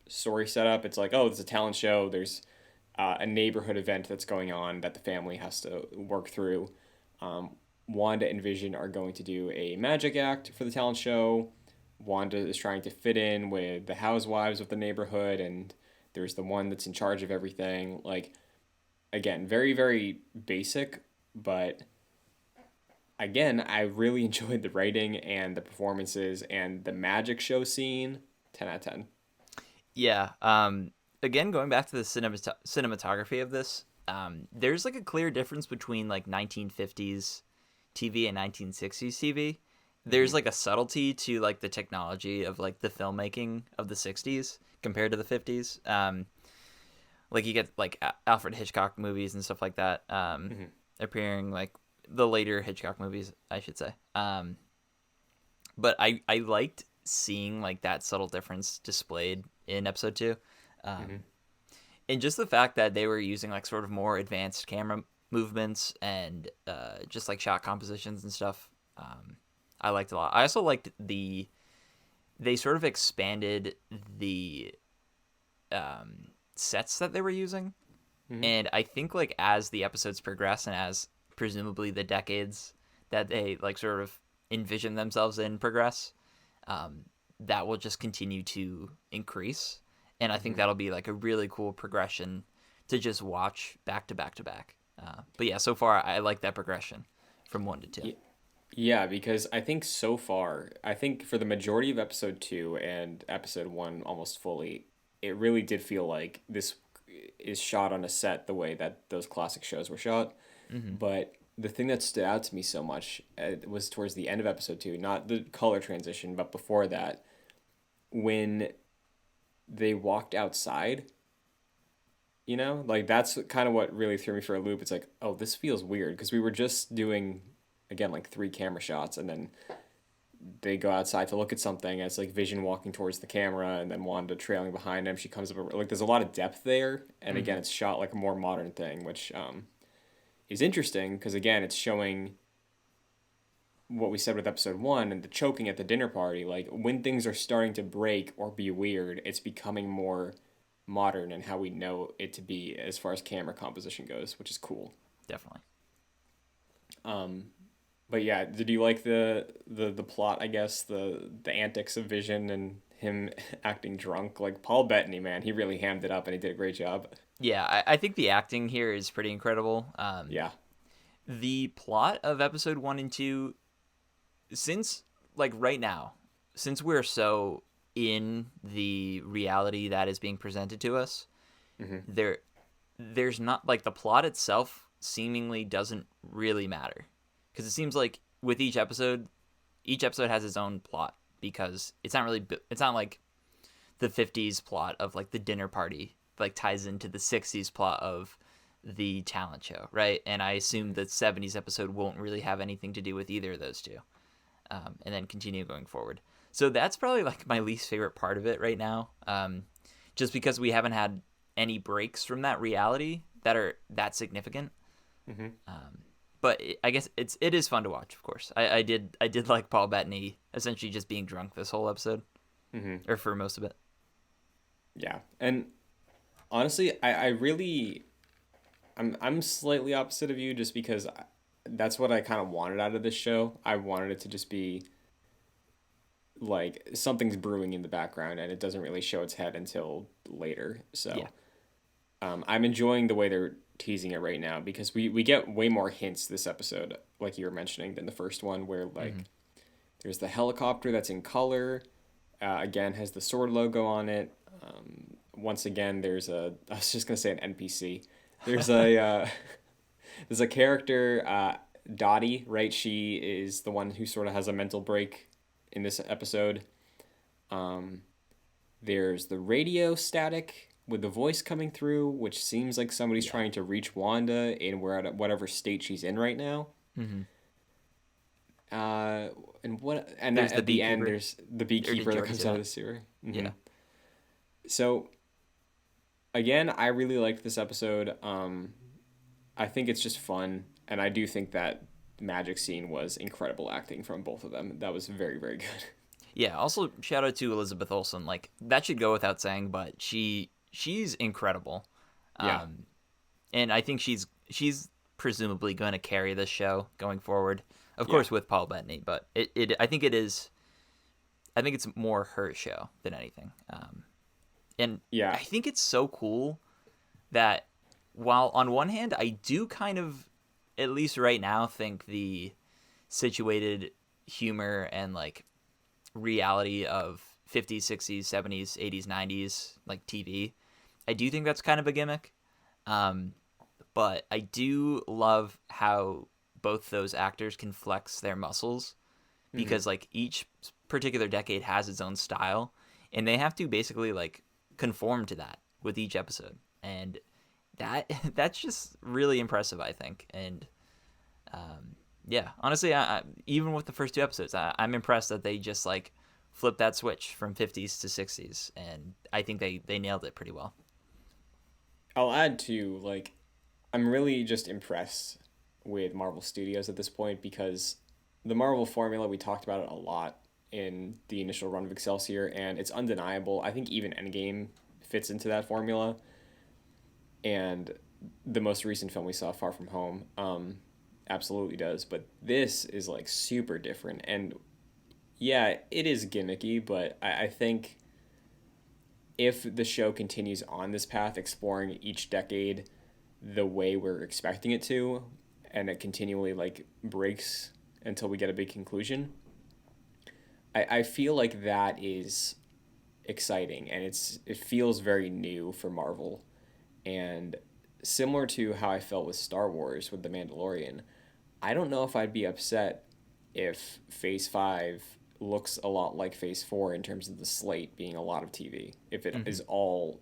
story setup. It's like, oh, there's a talent show. There's a neighborhood event that's going on that the family has to work through. Um, Wanda and Vision are going to do a magic act for the talent show. Wanda is trying to fit in with the housewives of the neighborhood, and there's the one that's in charge of everything. Like, again, very, very basic, but again, I really enjoyed the writing and the performances and the magic show scene. 10 out of 10. Yeah. Again, going back to the cinematography of this, there's like a clear difference between like 1950s TV and 1960s TV. There's Mm-hmm. like a subtlety to like the technology of like the filmmaking of the 60s compared to the 50s. Like you get like Alfred Hitchcock movies and stuff like that Mm-hmm. appearing, like the later Hitchcock movies, I should say. But I liked seeing like that subtle difference displayed in episode 2. Mm-hmm. Um, and just the fact that they were using like sort of more advanced camera movements and just like shot compositions and stuff. I liked a lot. I also liked they sort of expanded the sets that they were using, Mm-hmm. and I think like as the episodes progress and as presumably the decades that they like sort of envision themselves in progress, um, that will just continue to increase, and I think Mm-hmm. that'll be like a really cool progression to just watch back to back to back. But yeah, so far I like that progression from 1 to 2. Yeah, because I think so far, I think for the majority of episode 2 and episode 1 almost fully, it really did feel like this is shot on a set the way that those classic shows were shot. Hmm. But the thing that stood out to me so much was towards the end of episode 2, not the color transition, but before that, when they walked outside, like that's kind of what really threw me for a loop. It's like, oh, this feels weird because we were just doing, again, like three camera shots and then they go outside to look at something. And it's like Vision walking towards the camera, and then Wanda trailing behind him. She comes up like there's a lot of depth there, and Hmm. again, it's shot like a more modern thing, which is interesting because again, it's showing what we said with episode 1 and the choking at the dinner party. Like when things are starting to break or be weird, it's becoming more modern and how we know it to be as far as camera composition goes, which is cool. Definitely. Um, But yeah, did you like the plot? I guess the antics of Vision and him acting drunk. Like Paul Bettany, man, he really hammed it up and he did a great job. Yeah, I think the acting here is pretty incredible. Yeah. The plot of episode 1 and 2, since like right now, since we're so in the reality that is being presented to us, Hmm. there there's not like the plot itself seemingly doesn't really matter, because it seems like with each episode has its own plot, because it's not like the 50s plot of like the dinner party like ties into the 60s plot of the talent show, right? And I assume the 70s episode won't really have anything to do with either of those two, and then continue going forward. So that's probably like my least favorite part of it right now, just because we haven't had any breaks from that reality that are that significant. Hmm. But I guess it is fun to watch. Of course, I did like Paul Bettany essentially just being drunk this whole episode, Hmm. or for most of it. Yeah, and honestly, I really I'm slightly opposite of you just because that's what I kind of wanted out of this show. I wanted it to just be like something's brewing in the background and it doesn't really show its head until later. Yeah. So I'm enjoying the way they're teasing it right now because we get way more hints this episode, like you were mentioning, than the first one, where Mm-hmm. like there's the helicopter that's in color. Again, has the sword logo on it. Once again, there's a I was just gonna say an NPC. There's a there's a character, Dottie, right? She is the one who sort of has a mental break in this episode. Um, there's the radio static with the voice coming through, which seems like somebody's Yeah. trying to reach Wanda in whatever state she's in right now. Mm-hmm. Uh, and what? And There's the at the end, beekeeper. there's the Or did beekeeper you that already comes say out of that? the sewer. Hmm. Yeah. So again, I really liked this episode. I think it's just fun, and I do think that magic scene was incredible acting from both of them. That was very, very good. Yeah. Also, shout out to Elizabeth Olsen. Like that should go without saying, but she's incredible. Yeah, Um, and I think she's presumably going to carry this show going forward. Of yeah, course, with Paul Bettany, but it I think it is. I think it's more her show than anything. And I yeah. think it's so cool that while on one hand I do kind of, at least right now, think the situated humor and like reality of 50s, 60s, 70s, 80s, 90s like TV, I do think that's kind of a gimmick. Um, but I do love how both those actors can flex their muscles Hmm. because like each particular decade has its own style and they have to basically like conform to that with each episode. And that that's just really impressive, I think. And yeah, honestly, even with the first two episodes, I'm impressed that they just like flipped that switch from 50s to 60s, and I think they nailed it pretty well. I'll add to like I'm really just impressed with Marvel Studios at this point because the Marvel formula, we talked about it a lot in the initial run of Excelsior, and it's undeniable. I think even Endgame fits into that formula, and the most recent film we saw, Far From Home, absolutely does. But this is like super different, and yeah, it is gimmicky, but I think if the show continues on this path, exploring each decade the way we're expecting it to, and it continually like breaks until we get a big conclusion, I feel like that is exciting and it feels very new for Marvel. And similar to how I felt with Star Wars with The Mandalorian, I don't know if I'd be upset if Phase 5 looks a lot like Phase 4 in terms of the slate being a lot of TV, if it Hmm. is all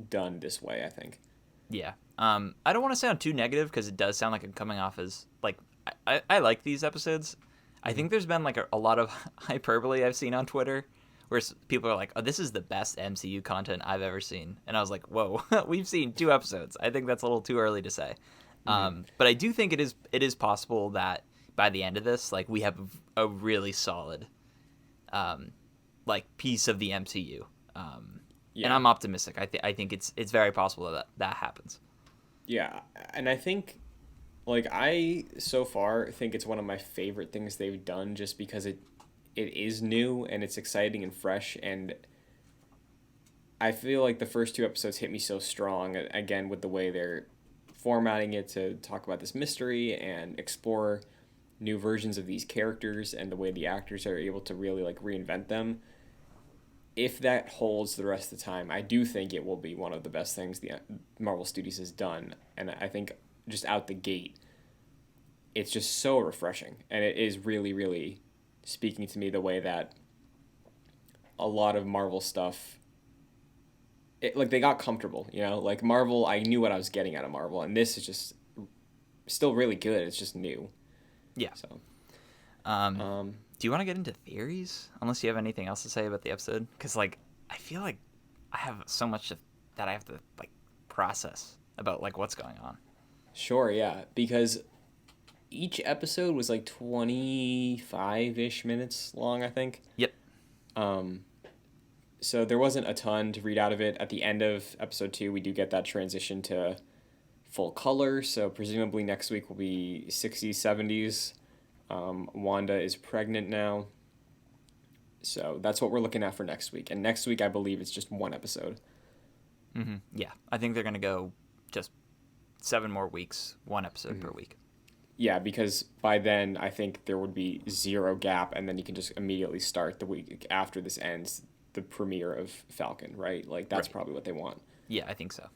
done this way, I think. Yeah. I don't want to sound too negative because it does sound like I'm coming off as like I like these episodes. I Hmm. think there's been like a lot of hyperbole I've seen on Twitter where people are like, "Oh, this is the best MCU content I've ever seen," and I was like, "Whoa, we've seen two episodes." I think that's a little too early to say, Hmm. but I do think it is possible that by the end of this, like we have a really solid like piece of the MCU. And Yeah. I'm optimistic. I think it's very possible that that happens. Yeah. And I think, like, I so far think it's one of my favorite things they've done just because it is new and it's exciting and fresh. And I feel like the first two episodes hit me so strong, again, with the way they're formatting it to talk about this mystery and explore new versions of these characters and the way the actors are able to really like reinvent them. If that holds the rest of the time, I do think it will be one of the best things the Marvel Studios has done. And I think just out the gate, it's just so refreshing. And it is really, really speaking to me the way that a lot of Marvel stuff like they got comfortable, you know? Like Marvel, I knew what I was getting out of Marvel, and this is just still really good. It's just new. Yeah. So, Um, um, do you want to get into theories? Unless you have anything else to say about the episode, because like I feel like I have so much that I have to like process about like what's going on. sure, yeah, because each episode was like 25-ish minutes long, I think. Yep. Um, so there wasn't a ton to read out of it. At the end of episode 2, we do get that transition to full color, so presumably next week will be 60s, 70s. Wanda is pregnant now. So that's what we're looking at for next week. And next week, I believe it's just one episode. Yeah, I think they're gonna go just 7 more weeks, one episode per week. Yeah, because by then, I think there would be zero gap, and then you can just immediately start the week after this ends, the premiere of Falcon, right? Like, that's Right. probably what they want. Yeah, I think so.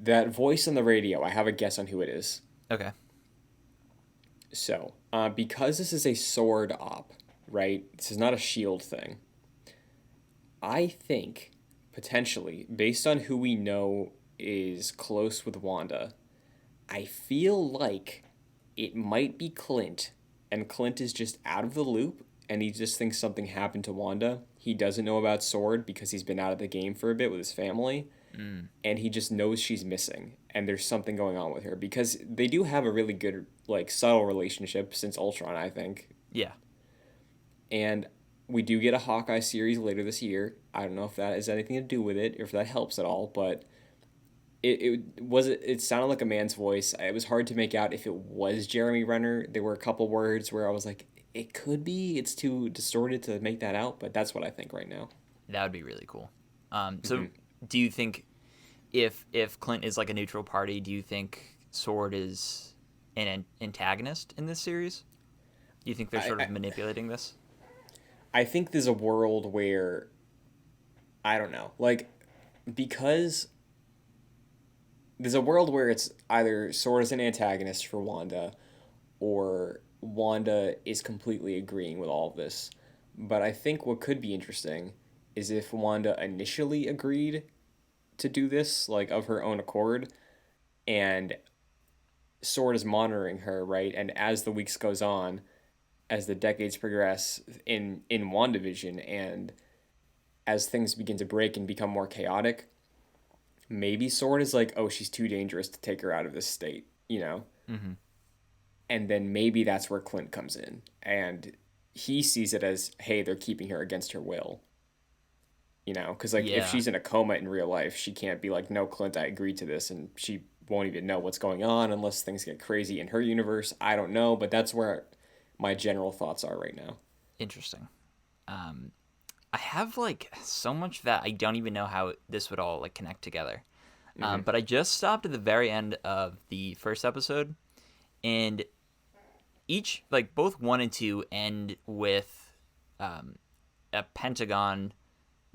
That voice on the radio, I have a guess on who it is. Okay. So, because this is a sword op, right? This is not a shield thing. I think, potentially, based on who we know is close with Wanda, I feel like it might be Clint, and Clint is just out of the loop, and he just thinks something happened to Wanda. He doesn't know about Sword because he's been out of the game for a bit with his family, and he just knows she's missing, and there's something going on with her because they do have a really good, like, subtle relationship since Ultron, I think, Yeah. and we do get a Hawkeye series later this year. I don't know if that has anything to do with it or if that helps at all, but it sounded like a man's voice. It was hard to make out if it was Jeremy Renner. There were a couple words where I was like, it could be. It's too distorted to make that out, but that's what I think right now. That would be really cool. So do you think if Clint is like a neutral party, do you think Sword is an antagonist in this series? Do you think they're I, sort I of manipulating this? I think there's a world where I don't know, like because there's a world where it's either Sword is an antagonist for Wanda or Wanda is completely agreeing with all of this. But I think what could be interesting is if Wanda initially agreed to do this, like of her own accord, and Sword is monitoring her, right? And as the weeks goes on, as the decades progress in WandaVision, and as things begin to break and become more chaotic, maybe Sword is like, oh, she's too dangerous to take her out of this state, you know? Mm-hmm. And then maybe that's where Clint comes in. And he sees it as, hey, they're keeping her against her will. You know, because like if Yeah. she's in a coma in real life, she can't be like, no, Clint, I agreed to this, and she won't even know what's going on unless things get crazy in her universe. I don't know, but that's where my general thoughts are right now. Interesting. Um, I have like so much that I don't even know how this would all like connect together. Mm-hmm. But I just stopped at the very end of the first episode, and each like both 1 and 2 end with a pentagon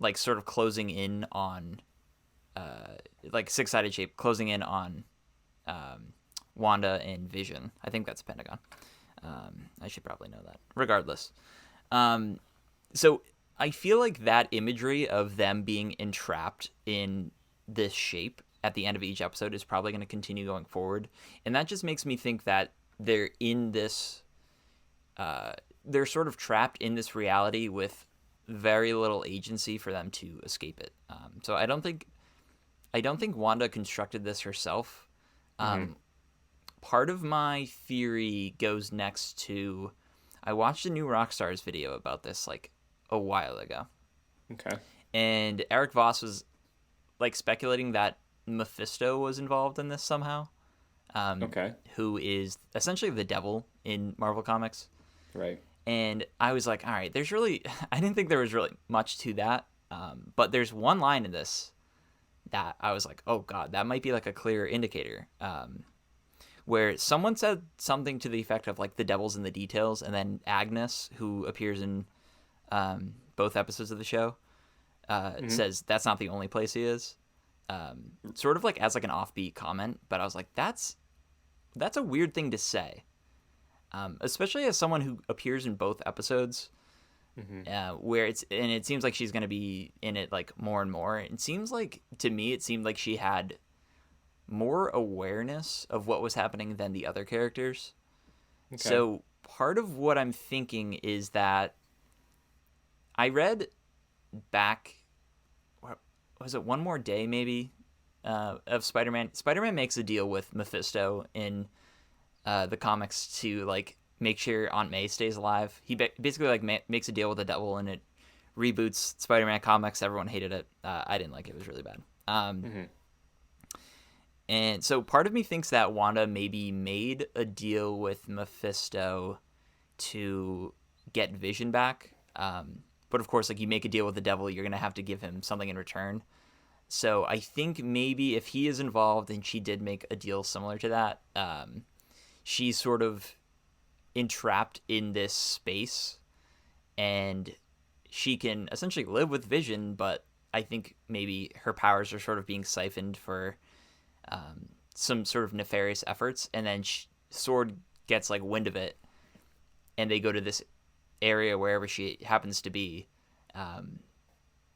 like sort of closing in on like six-sided shape closing in on Wanda and Vision. I think that's a pentagon. I should probably know that. Regardless, so I feel like that imagery of them being entrapped in this shape at the end of each episode is probably going to continue going forward, and that just makes me think that they're in this. They're sort of trapped in this reality with very little agency for them to escape it. So I don't think Wanda constructed this herself. Mm-hmm. Part of my theory goes next to I watched a new Rockstars video about this like a while ago, Okay. and Eric Voss was like speculating that Mephisto was involved in this somehow, Okay. who is essentially the devil in Marvel Comics. Right. And I was like, all right, there's really, I didn't think there was really much to that. But there's one line in this that I was like, oh God, that might be like a clear indicator. Where someone said something to the effect of like the devil's in the details, and then Agnes, who appears in both episodes of the show, says that's not the only place he is. Sort of like as like an offbeat comment, but I was like, that's a weird thing to say. Especially as someone who appears in both episodes. Mm-hmm. where it seems like she's going to be in it like more and more. It seems like to me it seemed like she had more awareness of what was happening than the other characters. Okay. So part of what I'm thinking is that I read back, was it One More Day maybe, of Spider-Man. Spider-Man makes a deal with Mephisto in the comics to like make sure Aunt May stays alive. He basically like makes a deal with the devil, and it reboots Spider-Man comics. Everyone hated it. I didn't like it. It was really bad. Mm-hmm. And so part of me thinks that Wanda maybe made a deal with Mephisto to get Vision back. But of course, like you make a deal with the devil, you're gonna have to give him something in return. So I think maybe if he is involved and she did make a deal similar to that, she's sort of entrapped in this space and she can essentially live with Vision, but I think maybe her powers are sort of being siphoned for some sort of nefarious efforts, and then Sword gets like wind of it, and they go to this area wherever she happens to be,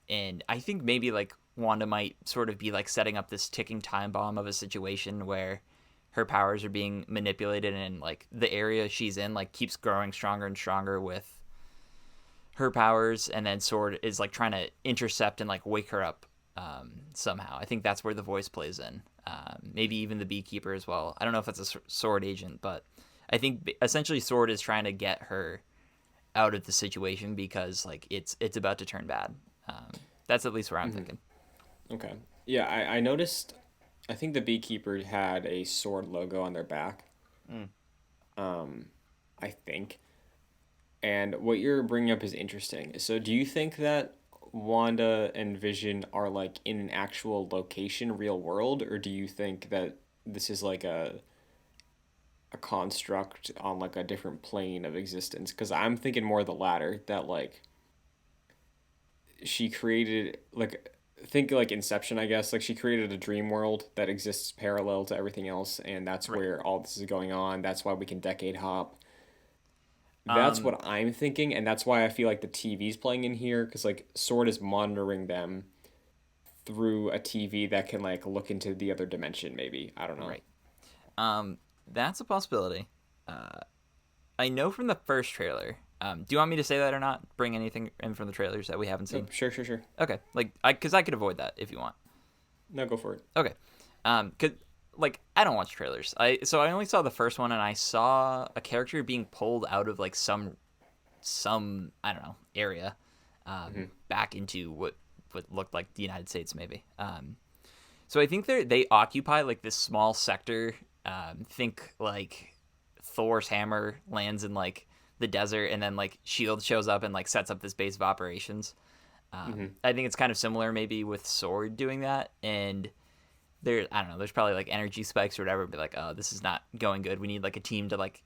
and I think maybe like Wanda might sort of be like setting up this ticking time bomb of a situation where her powers are being manipulated, and like the area she's in like keeps growing stronger and stronger with her powers, and then Sword is like trying to intercept and like wake her up somehow. I think that's where the voice plays in. Maybe even the beekeeper as well. I don't know if it's a Sword agent, but I think essentially Sword is trying to get her out of the situation because like it's about to turn bad. That's at least where I'm thinking. Okay. Yeah, I noticed. I think the beekeeper had a sword logo on their back. Mm. I think. And what you're bringing up is interesting. So, do you think that Wanda and Vision are like in an actual location, real world, or do you think that this is like a construct on like a different plane of existence? Because I'm thinking more the latter. That like she created like think like Inception, I guess. Like she created a dream world that exists parallel to everything else, and that's Right. where all this is going on. That's why we can decade hop. That's Um, what I'm thinking, and that's why I feel like the TV's playing in here because like Sword is monitoring them through a TV that can like look into the other dimension. Maybe I don't know. right. Um, that's a possibility. Uh, I know from the first trailer. Do you want me to say that or not? Bring anything in from the trailers that we haven't Oh, seen? sure, sure, sure. Okay, like because I could avoid that if you want. No, go for it. Okay. Cause like I don't watch trailers. I only saw the first one, and I saw a character being pulled out of like some I don't know area, Mm-hmm. back into what looked like the United States maybe. So I think they occupy like this small sector. Think like Thor's hammer lands in like the desert, and then like Shield shows up and like sets up this base of operations. Mm-hmm. I think it's kind of similar maybe with Sword doing that, and there I don't know, there's probably like energy spikes or whatever, but like, oh, this is not going good. We need like a team to like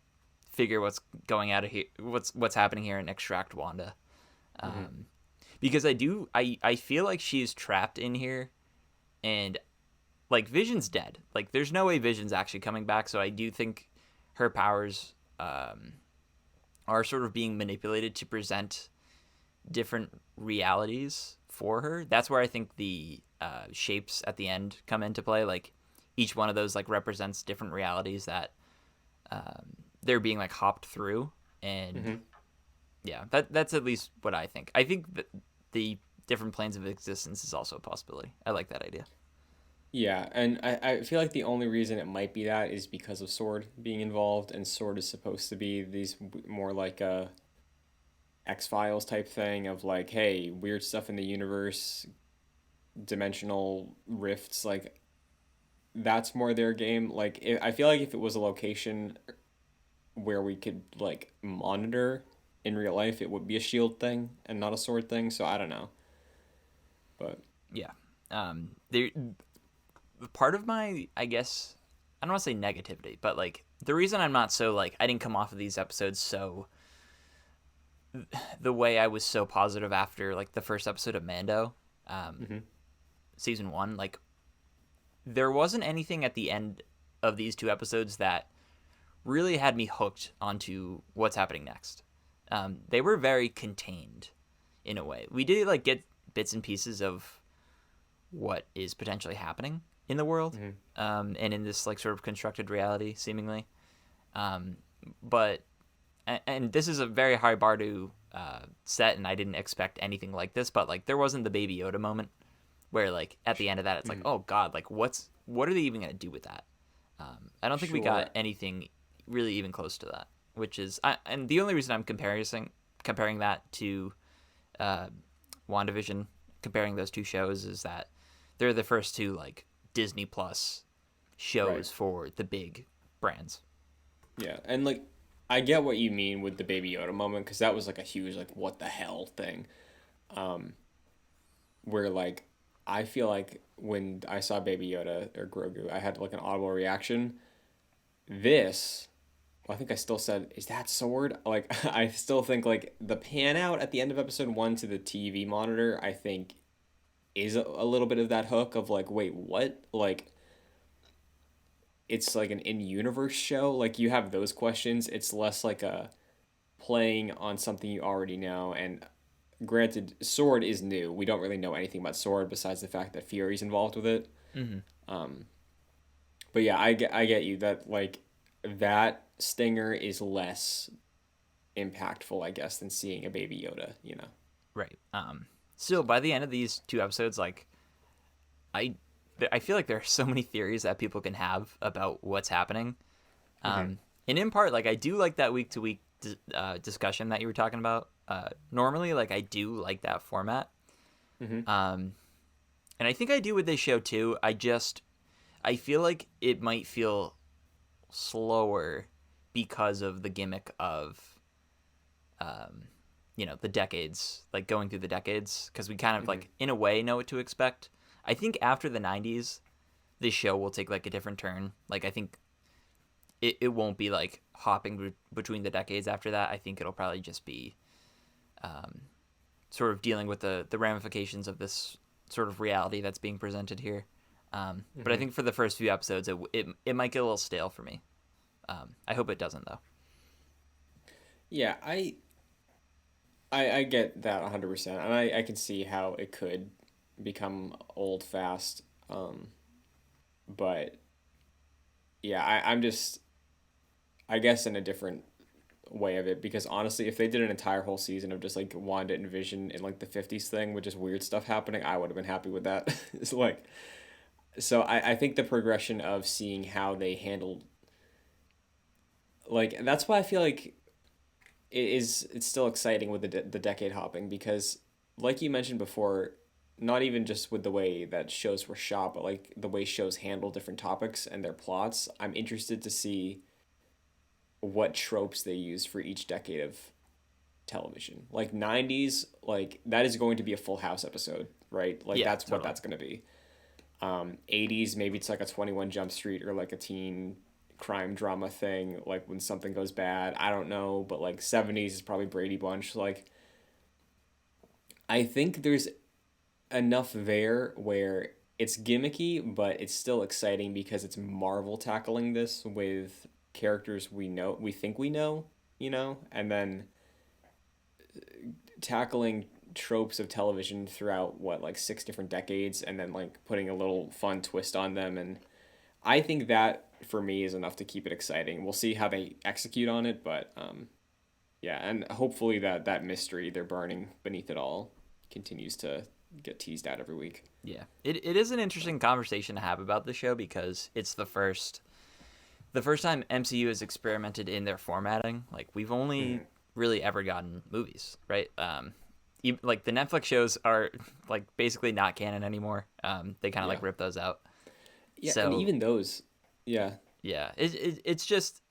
figure what's going out of here, what's happening here, and extract Wanda. Mm-hmm. Because I feel like she's trapped in here, and like Vision's dead. Like there's no way Vision's actually coming back. So I do think her powers are sort of being manipulated to present different realities for her. That's where I think the shapes at the end come into play. Like each one of those like represents different realities that they're being like hopped through, and Mm-hmm. yeah, that's at least what I think. I think that the different planes of existence is also a possibility. I like that idea. Yeah, and I feel like the only reason it might be that is because of Sword being involved, and Sword is supposed to be these more like X-Files type thing of like, hey, weird stuff in the universe, dimensional rifts, like that's more their game. Like I feel like if it was a location where we could like monitor in real life, it would be a shield thing and not a sword thing. So I don't know, but Yeah. There part of my I guess I don't want to say negativity, but like the reason I'm not so like I didn't come off of these episodes so the way I was so positive after like the first episode of Mando, um, mm-hmm. season one, like there wasn't anything at the end of these two episodes that really had me hooked onto what's happening next. they were very contained in a way. We did like get bits and pieces of what is potentially happening in the world, Hmm. and in this like sort of constructed reality, seemingly. Um, but and this is a very high bar to set, and I didn't expect anything like this. But like, there wasn't the Baby Yoda moment where like at the end of that, it's like, Hmm. oh god, like what are they even gonna do with that? I don't think we got Sure. anything really even close to that. Which is, and the only reason I'm comparing that to uh, WandaVision, comparing those two shows, is that they're the first two like Disney Plus Right. shows for the big brands. Yeah, and like I get what you mean with the Baby Yoda moment because that was like a huge like what the hell thing. Um, where like I feel like when I saw Baby Yoda or Grogu, I had like an audible reaction. This, well, I think I still said, "Is that sword?" Like I still think like the pan out at the end of episode one to the TV monitor, I think is a little bit of that hook of like, wait, what? Like it's like an in-universe show. Like you have those questions. It's less like a playing on something you already know. And granted, Sword is new. We don't really know anything about Sword besides the fact that Fury's involved with it. Mm-hmm. Um, but yeah, I get you that like that stinger is less impactful, I guess, than seeing a Baby Yoda. You know. Right. Still, by the end of these two episodes, like I, I feel like there are so many theories that people can have about what's happening. Mm-hmm. And in part, like I do like that week to week discussion that you were talking about. Normally, like I do like that format. Mm-hmm. Um, and I think I do with this show too. I feel like it might feel slower because of the gimmick of um, the decades, like going through the decades, because we kind of Mm-hmm. like in a way know what to expect. I think after the 90s, this show will take like a different turn. Like I think it won't be like hopping between the decades after that. I think it'll probably just be um, sort of dealing with the ramifications of this sort of reality that's being presented here. But I Mm-hmm. think for the first few episodes, it might get a little stale for me. I hope it doesn't though. Yeah, I get that 100%, and I can see how it could become old fast. But yeah, I'm just I guess in a different way of it because honestly, if they did an entire whole season of just like Wanda and Vision in like the 50s thing with just weird stuff happening, I would have been happy with that. It's like so I think the progression of seeing how they handled like that's why I feel like it's still exciting with the decade hopping because like you mentioned before, not even just with the way that shows were shot, but like the way shows handle different topics and their plots. I'm interested to see what tropes they use for each decade of television. Like 90s, like that is going to be a Full House episode, right? Like Yeah, that's what totally. that's going to be. 80s, maybe it's like a 21 Jump Street or like a teen crime drama thing, like when something goes bad. I don't know, but like 70s is probably Brady Bunch. Like I think there's enough there where it's gimmicky, but it's still exciting because it's Marvel tackling this with characters we think we know, and then tackling tropes of television throughout what like six different decades and then like putting a little fun twist on them and I think that for me is enough to keep it exciting. We'll see how they execute on it, but yeah, and hopefully that mystery they're burning beneath it all continues to get teased out every week. Yeah, it is an interesting conversation to have about the show because it's the first time MCU has experimented in their formatting. Like we've only Mm-hmm. really ever gotten movies, right? Like the Netflix shows are like basically not canon anymore. They kind of Yeah, like rip those out. yeah, and So even those, yeah, yeah, it's just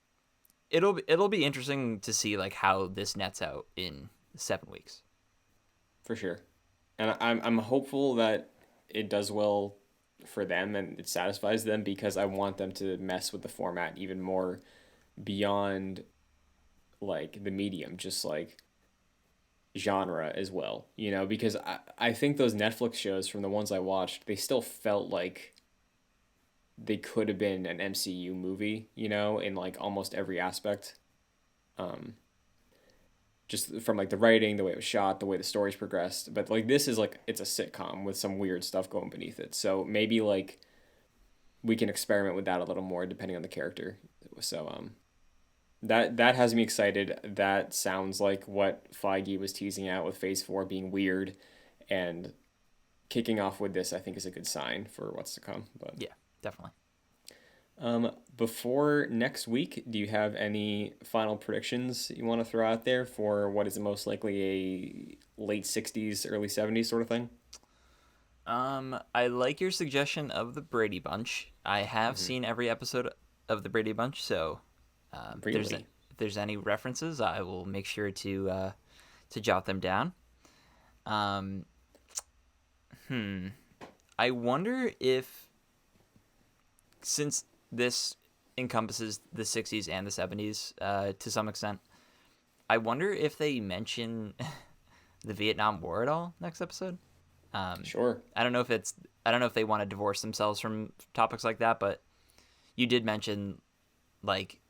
it'll be interesting to see like how this nets out in 7 weeks. for sure. And I'm hopeful that it does well for them and it satisfies them because I want them to mess with the format even more beyond like the medium, just like genre as well, because I think those Netflix shows from the ones I watched, they still felt like they could have been an MCU movie, in like almost every aspect. Um, just from like the writing, the way it was shot, the way the stories progressed. But like this is like it's a sitcom with some weird stuff going beneath it. So maybe like we can experiment with that a little more depending on the character. So that has me excited. That sounds like what Feige was teasing out with Phase 4 being weird, and kicking off with this I think is a good sign for what's to come. But Yeah, definitely. before next week, do you have any final predictions you want to throw out there for what is most likely a late 60s, early 70s sort of thing? I like your suggestion of the Brady Bunch. I have Mm-hmm. seen every episode of the Brady Bunch, so if Really? there's any references, I will make sure to jot them down. Um, I wonder if, since this encompasses the 60s and the 70s to some extent, I wonder if they mention the Vietnam War at all next episode. Sure. I don't know if they want to divorce themselves from topics like that, but you did mention like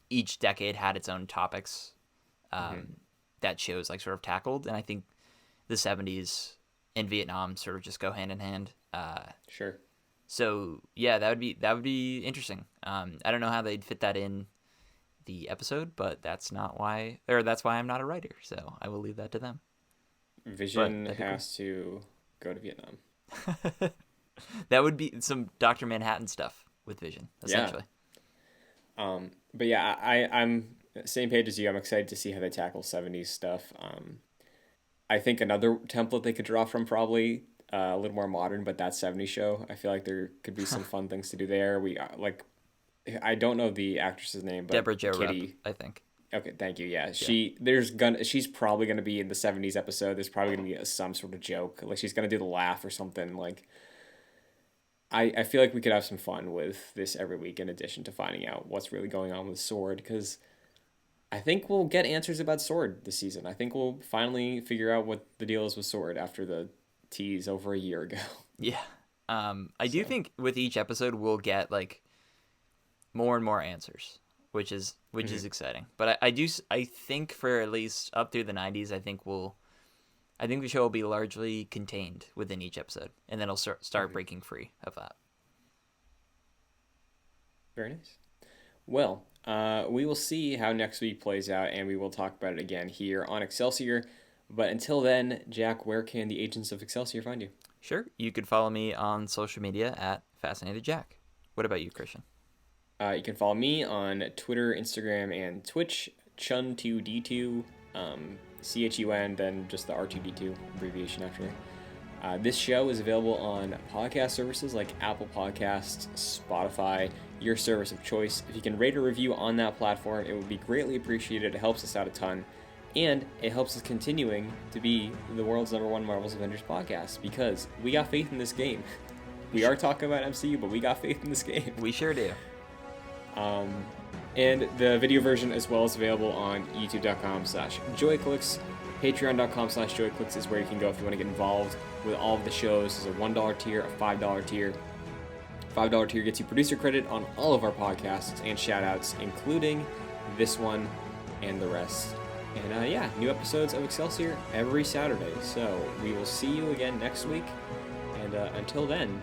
each decade had its own topics Mm-hmm. that shows like sort of tackled, and I think the 70s and Vietnam sort of just go hand in hand. Sure. So yeah, that would be interesting. I don't know how they'd fit that in the episode, but that's why I'm not a writer. So I will leave that to them. But Vision that'd be cool. has to go to Vietnam. That would be some Doctor Manhattan stuff with Vision, Yeah. essentially. But yeah, I'm same page as you. I'm excited to see how they tackle 70s stuff. I think another template they could draw from probably a little more modern, but that 70s show. I feel like there could be some fun things to do there. We like I don't know the actress's name, but Deborah Jo Rupp, Kitty. I think. Okay, thank you. Yeah, Yeah. she's probably gonna be in the 70s episode. There's probably gonna be some sort of joke, like she's gonna do the laugh or something. Like I feel like we could have some fun with this every week, in addition to finding out what's really going on with Sword, because I think we'll get answers about Sword this season. I think we'll finally figure out what the deal is with Sword after the tease over a year ago. Yeah. I do So, think with each episode we'll get like more and more answers, which is mhm. exciting. But I think for at least up through the 90s, I think the show will be largely contained within each episode, and then it'll start Mhm. breaking free of that. Very nice. Well, we will see how next week plays out, and we will talk about it again here on Excelsior. But until then, Jack, where can the agents of Excelsior find you? Sure, you could follow me on social media at Fascinated Jack. What about you, Christian? You can follow me on Twitter, Instagram, and Twitch, Chun2D2, CHUN, then just the R2D2 abbreviation after. This show is available on podcast services like Apple Podcasts, Spotify, your service of choice. If you can rate or review on that platform, it would be greatly appreciated. It helps us out a ton. And it helps us continuing to be the world's #1 Marvel's Avengers podcast, because we got faith in this game. We are talking about MCU, but we got faith in this game. We sure do. Um, and the video version as well is available on youtube.com/joyclicks. Patreon.com/joyclicks is where you can go if you want to get involved with all of the shows. There's a $1 tier, a $5 tier. $5 tier gets you producer credit on all of our podcasts and shout outs, including this one and the rest. And yeah, new episodes of Excelsior every Saturday. So we will see you again next week. And until then,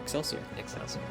Excelsior. Excelsior.